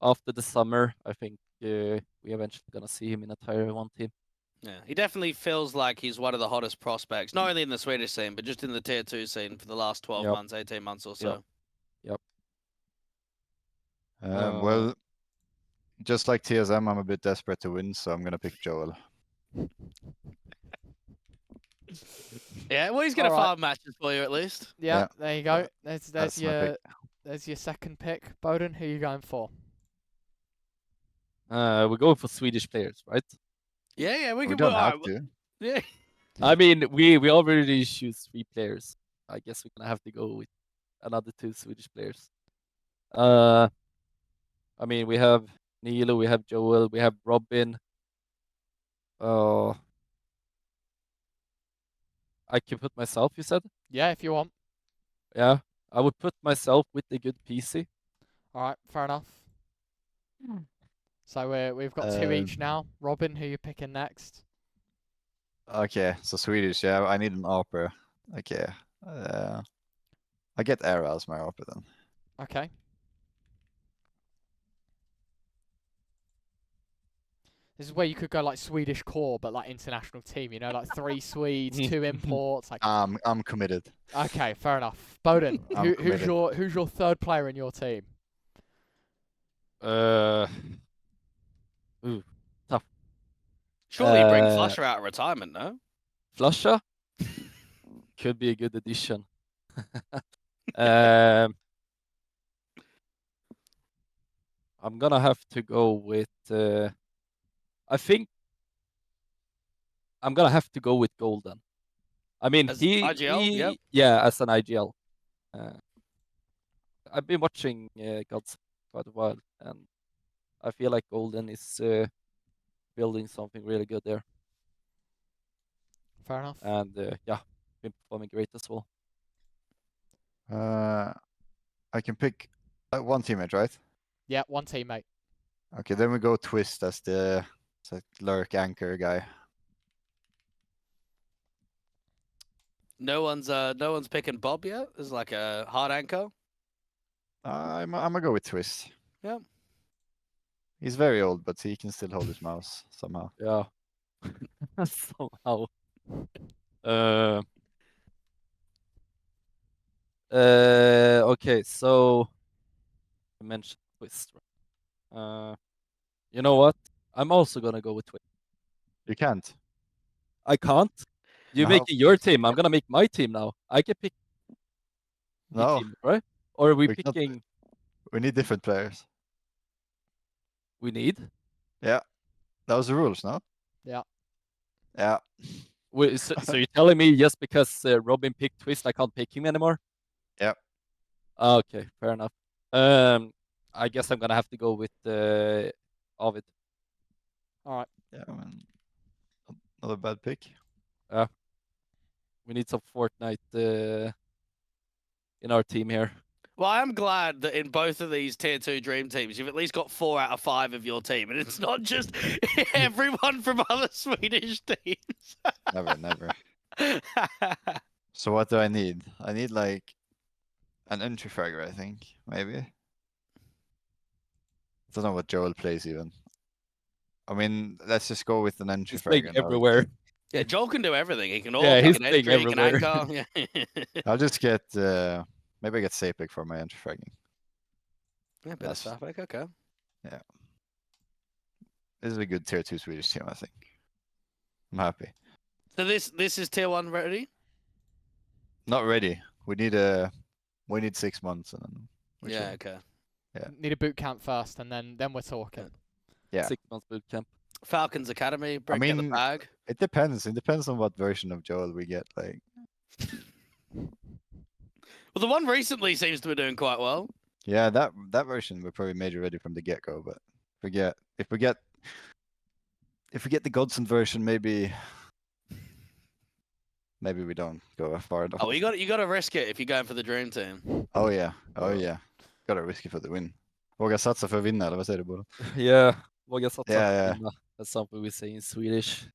after the summer, I think we eventually gonna see him in a Tier 1 team. Yeah, he definitely feels like he's one of the hottest prospects, not only in the Swedish scene, but just in the Tier 2 scene for the last 12 months, 18 months or so. Yep. Well, just like TSM, I'm a bit desperate to win, so I'm gonna pick Joel. Yeah, well, he's gonna farm matches for you at least. Yeah, there you go. There's your second pick, b0den. Who are you going for? We're going for Swedish players, right? Yeah, we can. We don't have to. Yeah. I mean, we already choose 3 players. I guess we're gonna have to go with another 2 Swedish players. I mean, we have Nilo, we have Joel, we have Robin. I can put myself, you said? Yeah, if you want. Yeah, I would put myself with a good PC. All right, fair enough. So we've got 2 each now. Robin, who you picking next? Okay, so Swedish. Yeah, I need an opera. Okay, I get Era as my opera then. Okay. This is where you could go like Swedish core, but like international team. You know, like 3 Swedes, 2 imports. Like. I'm committed. Okay, fair enough. b0den, who's your 3rd player in your team? Tough. Surely you bring Flusher out of retirement, no? Flusher? Could be a good addition. I'm gonna have to go with. I think I'm gonna have to go with Golden. I mean, As IGL, yep. yeah, as an IGL. I've been watching Gods quite a while, and I feel like Golden is building something really good there. Fair enough. And yeah, been performing great as well. I can pick one teammate, right? Yeah, one teammate. Okay, then we go Twist as the lurk anchor guy. No one's picking Bob yet. As like a hard anchor. I'm gonna go with Twist. Yeah. He's very old, but he can still hold his mouse somehow. Yeah. Somehow. Okay, so I mentioned Twist. You know what? I'm also gonna go with Twist. You can't. I can't. You're No. making your team. I'm gonna make my team now. I can pick my No, team, right? Or are we we cannot- picking? we need different players. We need. Yeah, that was the rules, no? Yeah. Yeah. So you're telling me just because Robin picked Twist, I can't pick him anymore? Yep. Okay, fair enough. I guess I'm gonna have to go with Ovid. All right. Yeah, man. Not a bad pick. We need some Fortnite in our team here. Well, I am glad that in both of these tier 2 dream teams, you've at least got 4 out of 5 of your team, and it's not just everyone from other Swedish teams. Never. So what do I need? I need like an entry fragger, I think, maybe. I don't know what Joel plays even. I mean, let's just go with an entry He's playing fragger. everywhere. Yeah, Joel can do everything. He can all Yeah, he he's can playing entry, he can everywhere. anchor. I'll just get maybe I get Sapek for my entry fragging. Yeah, bit of stuff. Okay. This is a good tier 2 Swedish team, I think. I'm happy. So this is tier 1 ready? Not ready. We need 6 months and then we Yeah, should. okay. Yeah. Need a boot camp first, and then we're talking. Yeah. 6 months boot camp. Falcons Academy, get the mean, bag. It depends. It depends on what version of Joel we get. Like, Well, the one recently seems to be doing quite well. yeah, that version we're probably major ready from the get go. But if we get the Godson version, maybe we don't go far enough. Oh, you got to risk it if you're going for the dream team. Oh yeah. Gotta risk it for the win. Våga satsa för att vinna, eller vad säger du Bodo? Yeah, våga satsa Yeah, på yeah. vinna. That's something we say in Swedish.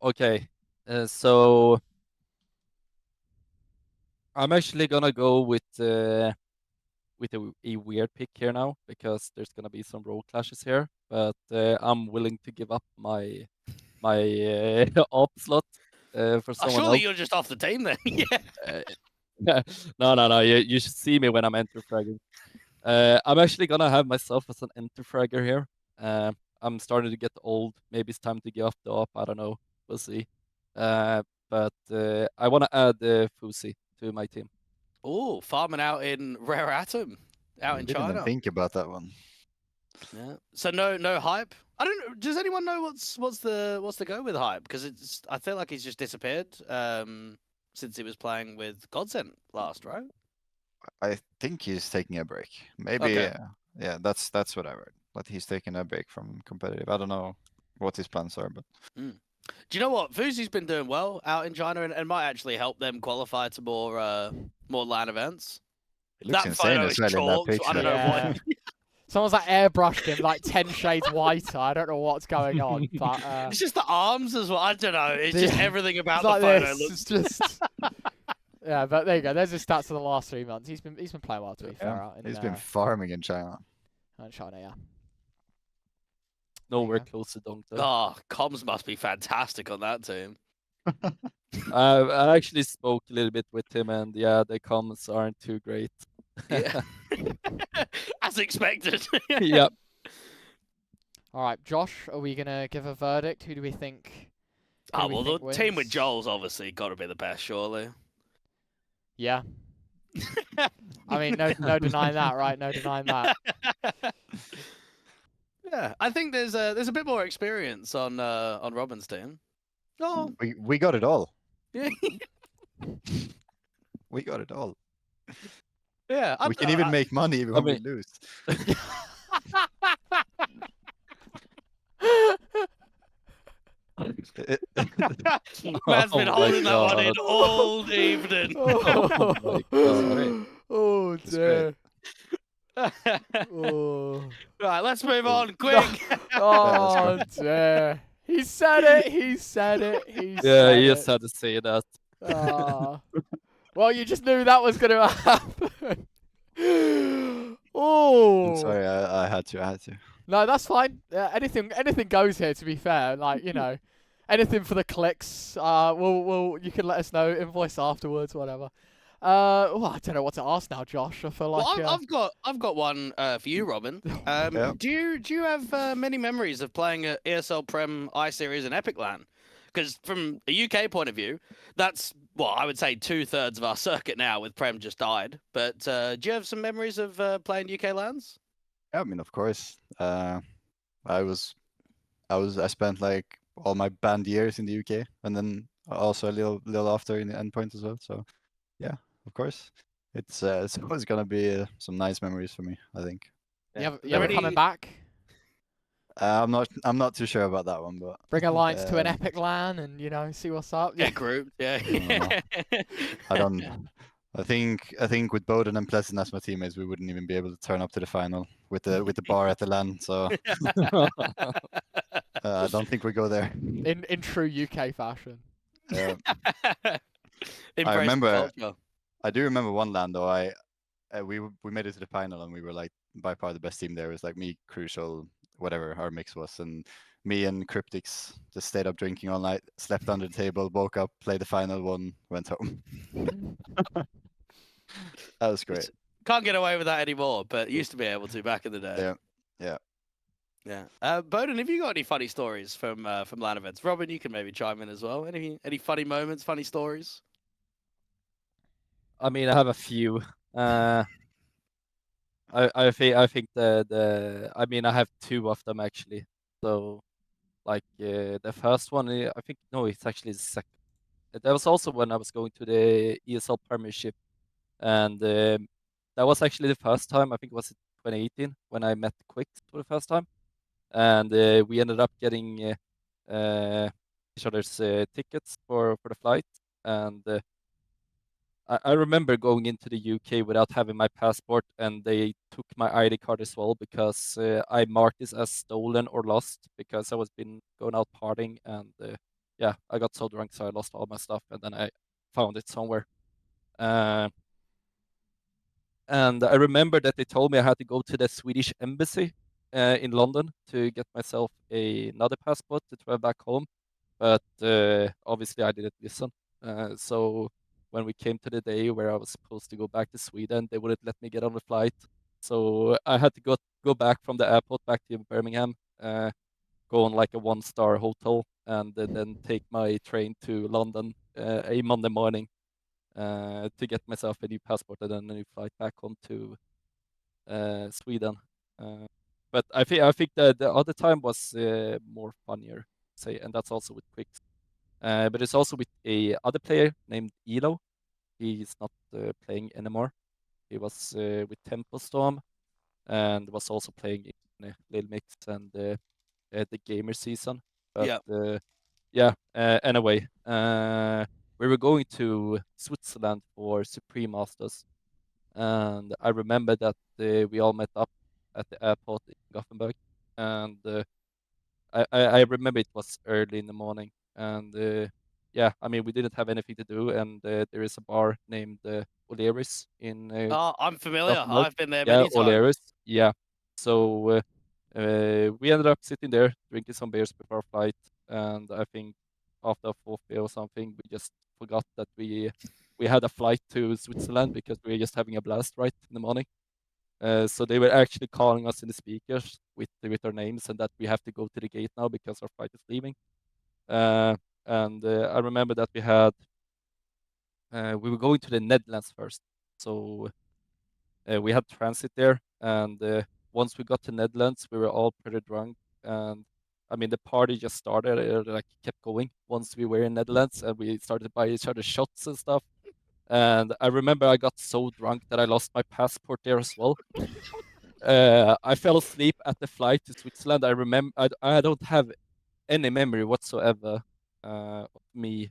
Okay, so I'm actually gonna go with a weird pick here now because there's gonna be some role clashes here, but I'm willing to give up my op slot for someone Surely else. you're just off the team then. Yeah. No. You should see me when I'm enter fragging. I'm actually gonna have myself as an enter fragger here. I'm starting to get old. Maybe it's time to give up the op. I don't know. We'll see. But I want to add Fusi to my team. Oh, farming out in Rare Atom, out in Didn't even China. think about that one. Yeah. So no hype. I don't. Does anyone know what's the go with hype? Because I feel like he's just disappeared since he was playing with Godsent last, right? I think he's taking a break. Maybe. Okay. Yeah. That's what I read. But he's taking a break from competitive. I don't know what his plans are, but. Do you know what? Fuzi's been doing well out in China and might actually help them qualify to more LAN events. It looks That insane photo as is well in that chalked. picture. I don't know Yeah. what. Someone's like airbrushed him like 10 shades whiter. I don't know what's going on, but It's just the arms as well. I don't know. It's just Yeah. everything about it's the like photo this. looks. It's just yeah. But there you go. There's his stats for the last 3 months. He's been playing well to be fair. Yeah, Out in, he's been farming in China. in China, yeah. Nowhere Yeah. close to Dunk though. Oh, comms must be fantastic on that team. I actually spoke a little bit with him, and yeah, the comments aren't too great. Yeah. As expected. Yep. All right, Josh, are we gonna give a verdict? Who do we think? who Oh, do we well, think the team with wins? Joel's obviously got to be the best, surely. Yeah. I mean, no denying that, right? No denying that. Yeah, I think there's a bit more experience on Robin's team. Oh, We got it all. yeah, We got it all. yeah. We can even make money when we mean- lose. Man's been Oh my holding that one in God. all evening. Oh my God. Oh It's great. dear. Oh. Right, let's move on quick. Oh dear. He said it. He said it. He Yeah, said you it. just had to say that. Ah. Well, you just knew that was going to happen. Oh. I'm sorry, I had to. No, that's fine. Anything goes here. To be fair, like anything for the clicks. You can let us know. Invoice afterwards, whatever. Well, I don't know what to ask now, Josh. I feel like Well, I've got one for you, Robin. Yeah. Do you have many memories of playing at ESL Prem I Series and Epic LAN? Because from a UK point of view, that's I would say 2/3 of our circuit now. With Prem just died, but do you have some memories of playing UK LANs? Yeah, I mean, of course. I spent like all my band years in the UK, and then also a little after in the endpoint as well. So, yeah, of course, it's always gonna be some nice memories for me, I think. you ever coming back? I'm not too sure about that one, but Bring Alliance to an Epic LAN and see what's up. Yeah, group. Yeah. I don't. I think with b0den and Pleasant as my teammates, we wouldn't even be able to turn up to the final with the bar at the LAN. So I don't think we go there. In true UK fashion. I remember. I do remember one LAN though. We made it to the final and we were like by far the best team there. It was like me, Crucial, whatever our mix was, and me and Cryptics just stayed up drinking all night, slept under the table, woke up, played the final, won, went home. That was great. Can't get away with that anymore, but used to be able to back in the day. Yeah. b0den, have you got any funny stories from LAN events? Robin, you can maybe chime in as well. Any funny moments, funny stories? I mean, I have a few. I think I mean, I have two of them actually. So, like the first one, I think it's actually the second. That was also when I was going to the ESL Premiership, and that was actually the first time. I think it was in 2018 when I met Quicks for the first time, and we ended up getting each other's tickets for the flight, and I remember going into the UK without having my passport, and they took my ID card as well because I marked this as stolen or lost because I was been going out partying, and I got so drunk so I lost all my stuff, and then I found it somewhere. And I remember that they told me I had to go to the Swedish embassy in London to get myself another passport to travel back home, but obviously I didn't listen. So when we came to the day where I was supposed to go back to Sweden, they wouldn't let me get on the flight. So I had to go back from the airport back to Birmingham, go on like a 1-star hotel, and then take my train to London a Monday morning to get myself a new passport and then a new flight back home to Sweden. But I think the other time was more funnier, say, and that's also with Quicks. But it's also with a other player named Elo. He's not playing anymore. He was with Tempo Storm and was also playing in Lil Mix and the gamer season. But anyway, we were going to Switzerland for Supreme Masters, and I remember that we all met up at the airport in Gothenburg, and I remember it was early in the morning, and I mean we didn't have anything to do, and there is a bar named O'Leary's in Oh, I'm familiar. Gothenburg. I've been there many times. O'Leary's. Yeah. So we ended up sitting there drinking some beers before our flight, and I think after a fourth beer or something, we just forgot that we had a flight to Switzerland because we were just having a blast right in the morning. So they were actually calling us in the speakers with our names and that we have to go to the gate now because our flight is leaving. And I remember that we were going to the Netherlands first. So we had transit there, and once we got to Netherlands, we were all pretty drunk, and I mean the party just started, like kept going once we were in Netherlands, and we started to buy each other shots and stuff. And I remember I got so drunk that I lost my passport there as well. I fell asleep at the flight to Switzerland. I remember I don't have any memory whatsoever of me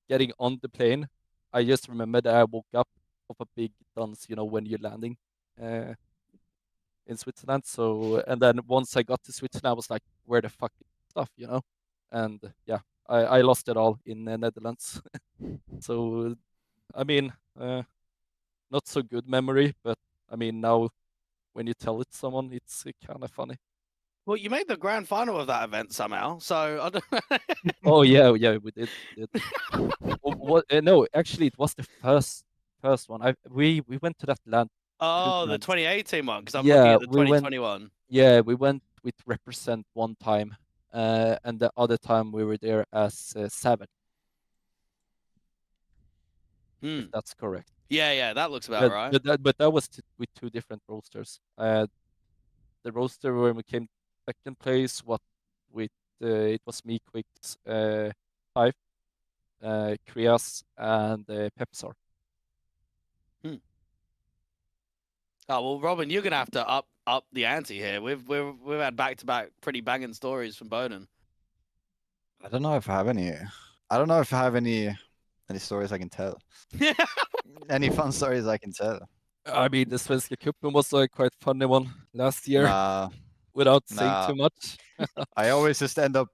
getting on the plane. I just remember that I woke up of a big dance, when you're landing in Switzerland. So, and then once I got to Switzerland, I was like, where the fuck is stuff? And yeah, I lost it all in the Netherlands. So, I mean, not so good memory, but I mean, now when you tell it to someone, it's kind of funny. Well, you made the grand final of that event somehow, so I don't. Oh yeah, we did. What? No, actually, it was the first one. We went to that land. Oh, the 2018 one, because I'm looking Yeah, at the 2021. Yeah, we went with represent one time, and the other time we were there as Savage, if that's correct. Yeah, that looks about right. But that was with two different rosters. The roster where we came second place, it was me, Quicks, Five, Krias, and Pepsar. Oh well, Robin, you're gonna have to up the ante here. We've had back-to-back pretty banging stories from b0den. I don't know if I have any. I don't know if I have any stories I can tell. Any fun stories I can tell. I mean, the Svenska Cupen was a quite funny one last year. Without saying too much. I always just end up.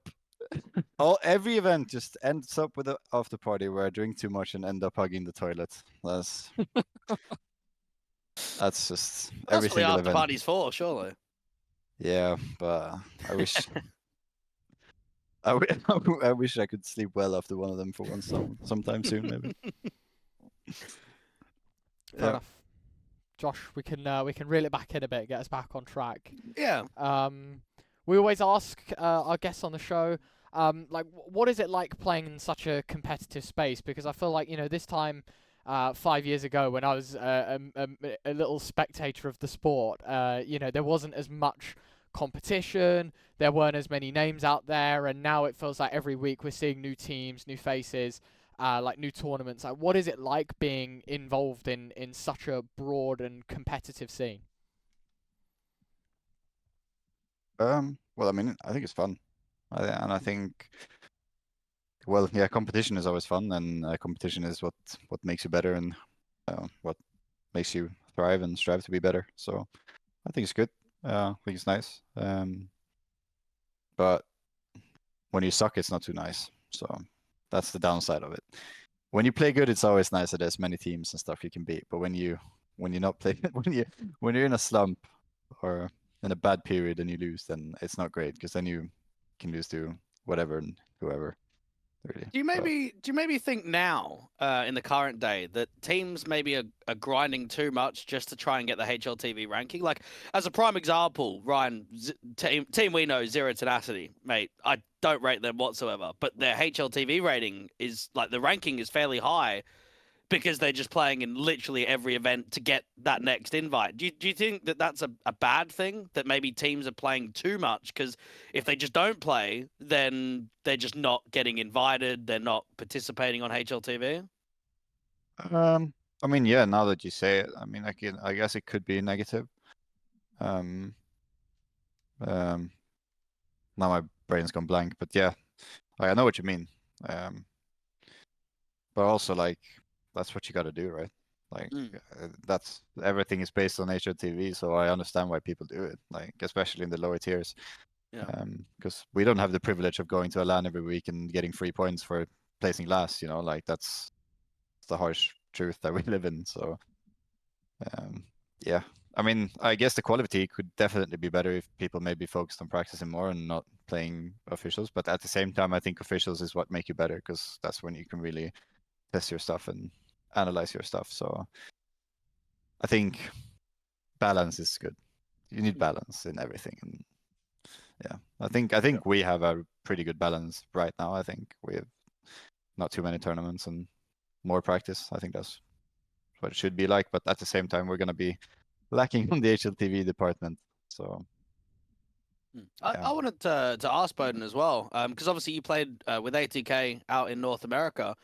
Every event just ends up with an after party where I drink too much and end up hugging the toilet. That's just every what the single after event. party's for, surely. Yeah, but I wish. I wish I could sleep well after one of them for once sometime soon, maybe. Fair enough. Josh, we can reel it back in a bit, get us back on track. Yeah. We always ask our guests on the show, like, what is it like playing in such a competitive space? Because I feel like, this time 5 years ago when I was a little spectator of the sport, there wasn't as much competition, there weren't as many names out there, and now it feels like every week we're seeing new teams, new faces, like new tournaments. Like, what is it like being involved in such a broad and competitive scene? Well, I mean, I think it's fun, and I think, well, yeah, competition is always fun, and competition is what makes you better and what makes you thrive and strive to be better. So I think it's good. I think it's nice. But when you suck, it's not too nice. So that's the downside of it. When you play good, it's always nice that there's many teams and stuff you can beat. But when you're not playing, when you're in a slump or in a bad period and you lose, then it's not great, because then you can lose to whatever and whoever. Really. Do you maybe think now, in the current day, that teams maybe are grinding too much just to try and get the HLTV ranking? Like, as a prime example, Ryan, team we know, Zero Tenacity, mate, I don't rate them whatsoever, but their HLTV rating is, like, the ranking is fairly high because they're just playing in literally every event to get that next invite. Do you think that that's a bad thing, that maybe teams are playing too much? Because if they just don't play, then they're just not getting invited, they're not participating on HLTV? I mean, yeah, now that you say it, I mean, I guess it could be negative. Now my brain's gone blank, but yeah, I know what you mean. But also, like, that's what you got to do, right? Like, that's everything is based on HLTV, so I understand why people do it, like, especially in the lower tiers. Yeah. Because we don't have the privilege of going to a LAN every week and getting 3 points for placing last, like, that's the harsh truth that we live in. So yeah, I mean, I guess the quality could definitely be better if people maybe focused on practicing more and not playing officials. But at the same time, I think officials is what make you better, because that's when you can really test your stuff and analyze your stuff. So I think balance is good. You need balance in everything. And yeah, I think we have a pretty good balance right now. I think we have not too many tournaments and more practice. I think that's it should be like. But at the same time, we're gonna be lacking on the HLTV department. So I wanted to ask b0den as well, because obviously you played with ATK out in North America.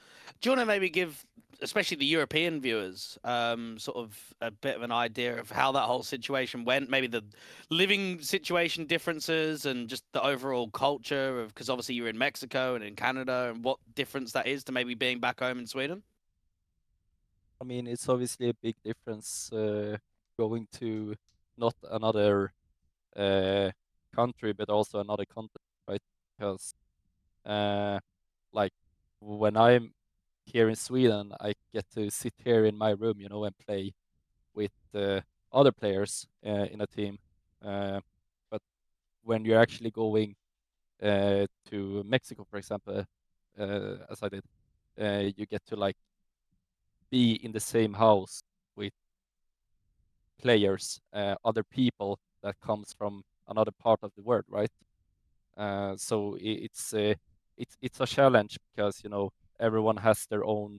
Do you want to maybe give, especially the European viewers, sort of a bit of an idea of how that whole situation went? Maybe the living situation differences and just the overall culture of, because obviously you're in Mexico and in Canada, and what difference that is to maybe being back home in Sweden? I mean, it's obviously a big difference going to not another country, but also another continent, right? Because like when I'm here in Sweden, I get to sit here in my room, you know, and play with other players in a team. But when you're actually going to Mexico, for example, as I did, you get to like be in the same house with players, other people that comes from another part of the world, right? So it's a challenge because you know everyone has their own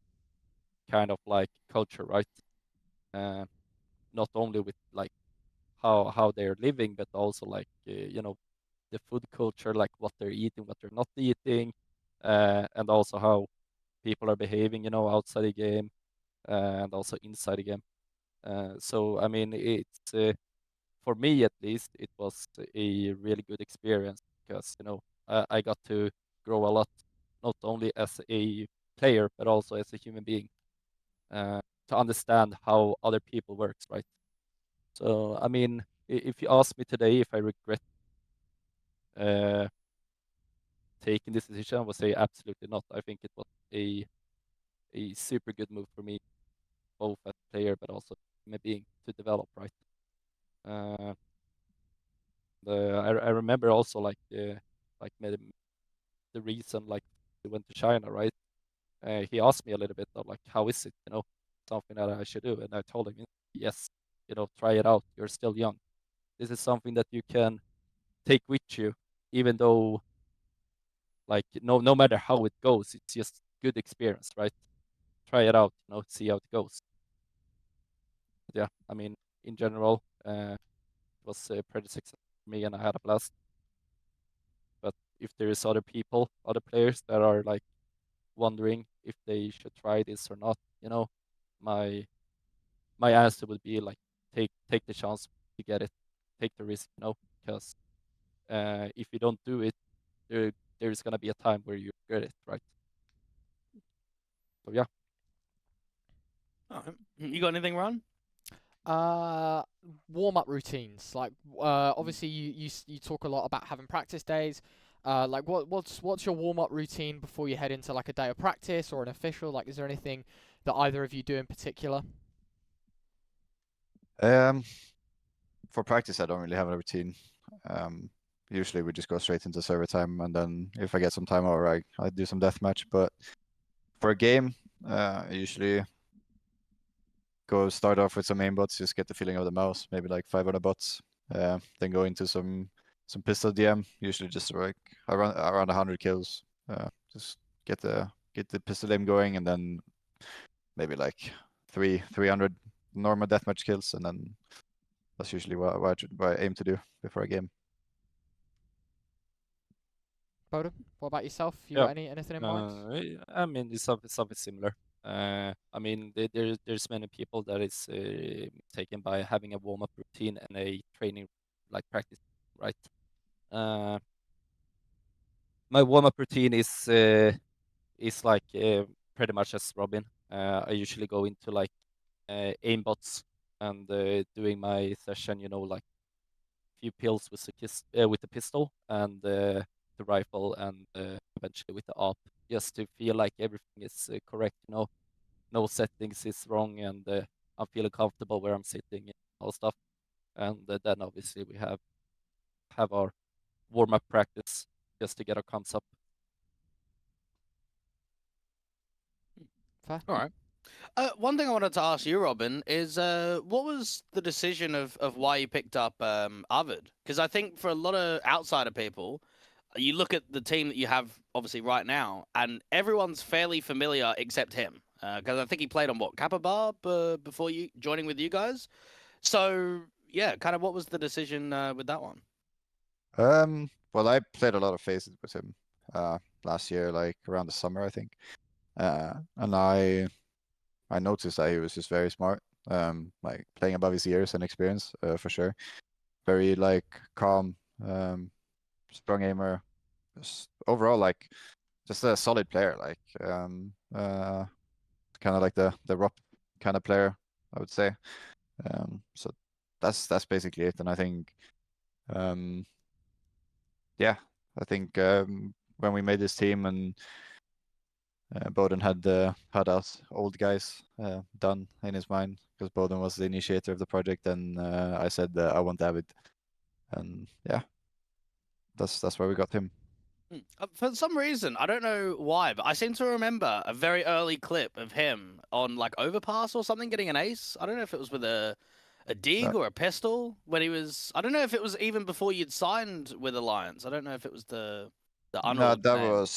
kind of like culture, right? Not only with like how they're living, but also like you know the food culture, like what they're eating, what they're not eating, and also how people are behaving, you know, outside the game and also inside the game. So I mean, it's for me at least, it was a really good experience because you know I got to grow a lot, not only as a player but also as a human being, to understand how other people works, right? So I mean, if you ask me today if I regret uh, taking this decision, I would say absolutely not. I think it was a super good move for me, both as a player but also human being to develop, right? Uh, I remember also like the reason like he went to China, right? He asked me a little bit of like, how is it, you know, something that I should do, and I told him, yes, you know, try it out. You're still young. This is something that you can take with you, even though like no matter how it goes, it's just good experience, right? Try it out, you know, see how it goes. But yeah, I mean, in general, it was pretty successful for me, and I had a blast. But if there is other people, other players that are like wondering if they should try this or not, you know, my my answer would be like take the chance to get it, take the risk, you know, because if you don't do it, there's gonna be a time where you regret it, right? So yeah. All right. You got anything, Ron? Warm-up routines. Like, obviously you talk a lot about having practice days. Like, what's your warm-up routine before you head into like a day of practice or an official? Like, is there anything that either of you do in particular? For practice, I don't really have a routine. Usually we just go straight into server time, and then if I get some time over, I do some deathmatch. But for a game, I usually start off with some main bots, just get the feeling of the mouse, maybe like 5 other bots. Then go into some pistol DM. Usually just like around 100 kills. Just get the pistol aim going, and then maybe like 300 normal deathmatch kills, and then that's usually what I aim to do before a game. b0den, what about yourself? You Yeah. got anything in mind? I mean, it's something similar. I mean, there's many people that is taken by having a warm-up routine and a training like practice, right? My warm-up routine is like pretty much as Robin. I usually go into like aimbots and doing my session, you know, like few pills with the pistol and the rifle, and eventually with the AWP, just to feel like everything is correct, you know, no settings is wrong, and I'm feeling comfortable where I'm sitting and all stuff. And then obviously we have our warm-up practice just to get our comms up. Fair. All right. One thing I wanted to ask you, Robin, is what was the decision of why you picked up Arvid? Because I think for a lot of outsider people, you look at the team that you have obviously right now, and everyone's fairly familiar except him. because I think he played on what, Kappa Bar before you joining with you guys. So yeah, kind of what was the decision with that one? Well, I played a lot of Faces with him last year, like around the summer, I think. And I noticed that he was just very smart, like playing above his years and experience, for sure. Very like calm, strong aimer. Just overall, like just a solid player, like kind of like the rough kind of player, I would say. So that's basically it. And I think, yeah, I think when we made this team and b0den had us old guys done in his mind, because b0den was the initiator of the project, and I said I want David, and yeah, that's where we got him. For some reason, I don't know why, but I seem to remember a very early clip of him on like Overpass or something getting an ace. I don't know if it was with a dig or a pistol when he was. I don't know if it was even before you'd signed with Alliance. I don't know if it was the No, unrolled name.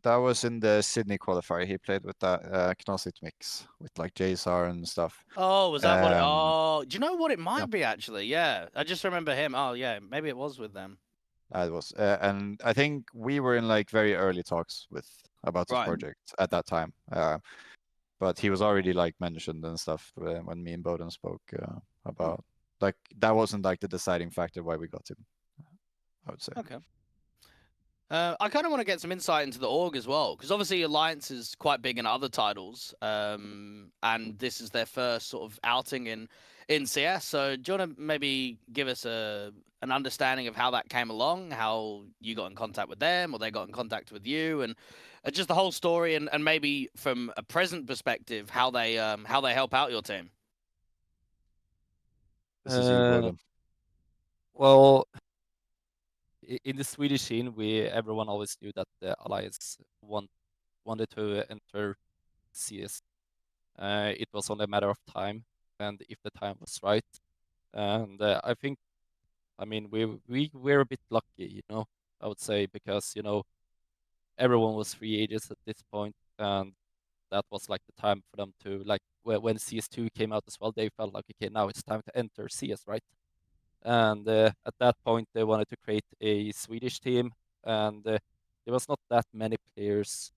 that was in the Sydney qualifier. He played with that Knossit mix with like JSR and stuff. Oh, was that what it? Um, Oh, do you know what it might yeah. be actually? Yeah, I just remember him. Oh, yeah, maybe it was with them. It was, and I think we were in like very early talks about this Right. project at that time. But he was already like mentioned and stuff when me and b0den spoke about like that wasn't like the deciding factor why we got him, I would say. Okay. I kind of want to get some insight into the org as well, because obviously Alliance is quite big in other titles, and this is their first sort of outing in CS. So do you want to maybe give us an understanding of how that came along, how you got in contact with them, or they got in contact with you, and just the whole story, and maybe from a present perspective, how they help out your team? This is you, b0den. Well, in the Swedish scene, everyone always knew that the Alliance wanted to enter CS. It was only a matter of time, and if the time was right. And I think, I mean, we're a bit lucky, I would say, because everyone was free agents at this point, and that was like the time for them to like when CS2 came out as well. They felt like, okay, now it's time to enter CS, right? And at that point, they wanted to create a Swedish team, and there was not that many players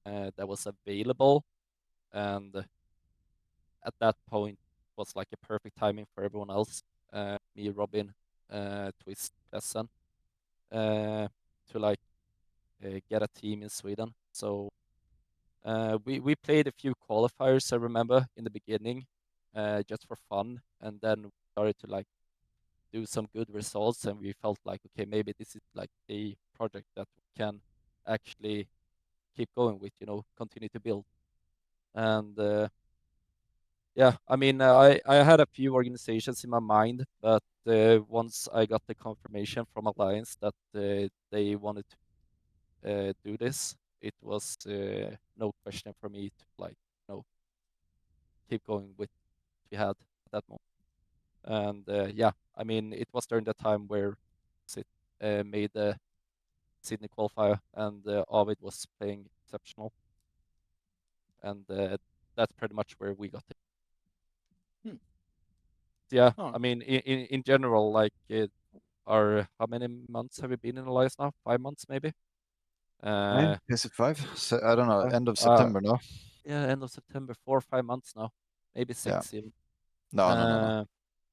that was available, and at that point was like a perfect timing for everyone else, me, Robin, Twist, Essen, to like get a team in Sweden. So we played a few qualifiers, I remember, in the beginning, just for fun, and then we started to like do some good results, and we felt like, okay, maybe this is like a project that we can actually keep going with, continue to build. And yeah, I mean, I had a few organizations in my mind, but once I got the confirmation from Alliance that they wanted to do this, it was no question for me to like, keep going with what we had at that moment. And yeah, I mean, it was during the time where Sid made the Sydney qualifier, and Arvid was playing exceptional, and that's pretty much where we got it. Yeah, Oh. I mean, in general, like, how many months have we been in Alliance now? 5 months, maybe. Is it 5? So, I don't know. End of uh, September, no? yeah, end of September, 4 or 5 months now, maybe 6 Yeah. even. No.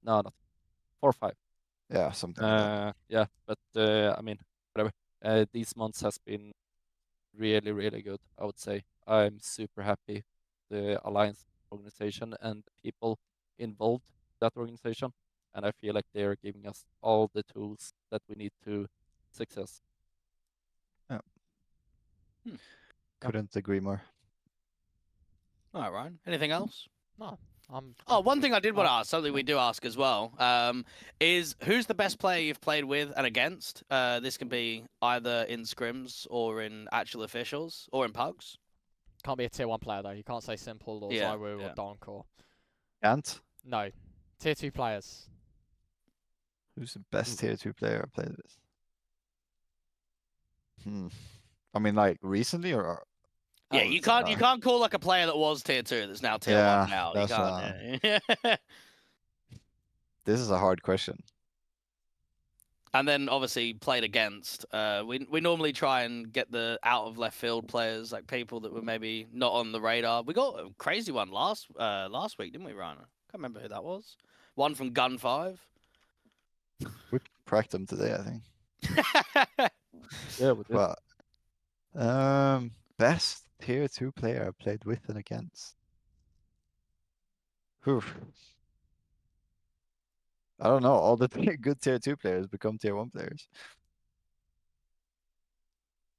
No, not 4 or 5. Yeah, something like that. Yeah, but I mean, whatever. These months has been really, really good, I would say. I'm super happy the Alliance organization and the people involved in that organization, and I feel like they are giving us all the tools that we need to success. Yeah. Couldn't agree more. All right. Anything else? No. Oh, one thing I did want to Oh, ask, something we do ask as well, is who's the best player you've played with and against? This can be either in scrims or in actual officials or in pugs. can't be a tier 1 player though. You can't say Simple or Yeah, Zywu or yeah. Donk or... Ant? No. Tier 2 players. Who's the best tier 2 player I played with? I mean, like recently or Yeah, you can't call like a player that was tier 2 that's now tier 1 now. You that's can't. Yeah. This is a hard question. And then obviously played against. We normally try and get the out of left field players, like people that were maybe not on the radar. We got a crazy one last week, didn't we, Ryan? I can't remember who that was. One from Gun 5. We cracked them today, I think. Yeah, we did. But best tier 2 player I played with and against. Whew. I don't know. All the good tier 2 players become tier 1 players.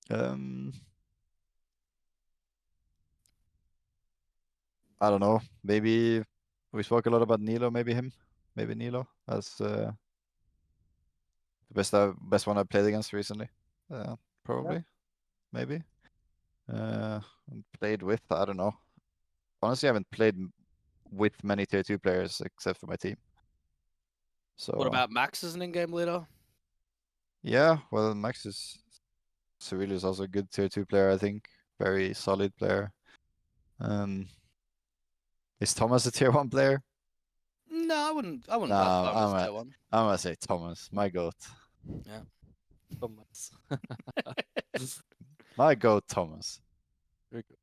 I don't know. Maybe we spoke a lot about Nilo. Maybe him. Maybe Nilo as the best one I played against recently. Probably. Maybe. Played with. I don't know. Honestly, I haven't played with many tier 2 players except for my team. So. What about Max as an in-game leader? Yeah, well, Max is Civilius also a good tier 2 player, I think. Very solid player. Is Thomas a tier 1 player? No, I wouldn't No, classify him as tier 1. I'm gonna say Thomas, my goat. Yeah. Thomas. My goat, Thomas. Very good.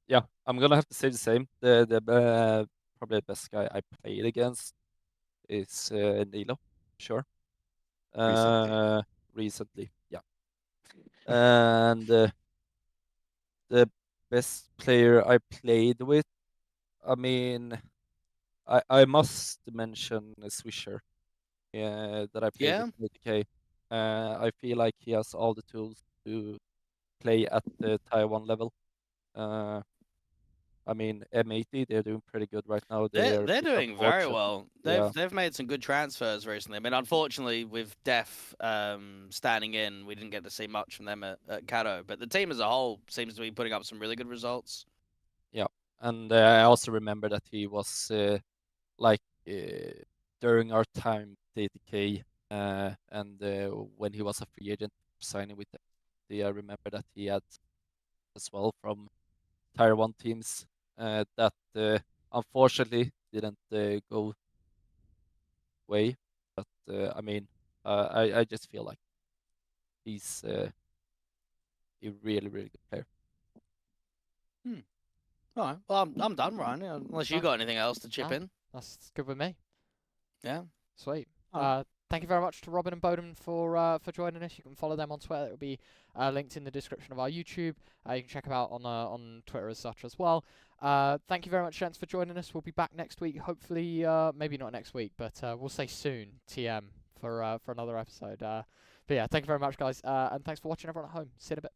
Yeah, I'm gonna have to say the same. The probably the best guy I played against is Nilo, sure. Recently, yeah. And the best player I played with, I mean, I must mention Swisher that I played Yeah. with ATK. I feel like he has all the tools to play at the Taiwan level. I mean, M80, they're doing pretty good right now. They're pushing up doing very Fortune. well. Yeah. They've made some good transfers recently. I mean, unfortunately, with Def standing in, we didn't get to see much from them at Cato. But the team as a whole seems to be putting up some really good results. Yeah, and I also remember that he was like during our time at ATK and when he was a free agent signing with the I remember that he had as well from Tier 1 teams that unfortunately didn't go way. But I mean, I just feel like he's a really, really good player. All right. Well, I'm done, Ryan. Unless you No. got anything else to chip No. in. That's good with me. Yeah. Sweet. Oh. Thank you very much to Robin and b0den for joining us. You can follow them on Twitter. It will be linked in the description of our YouTube. You can check them out on Twitter as such as well. Thank you very much, gents, for joining us. We'll be back next week. Hopefully, maybe not next week, but we'll say soon. TM for another episode. But yeah, thank you very much, guys, and thanks for watching, everyone at home. See you in a bit.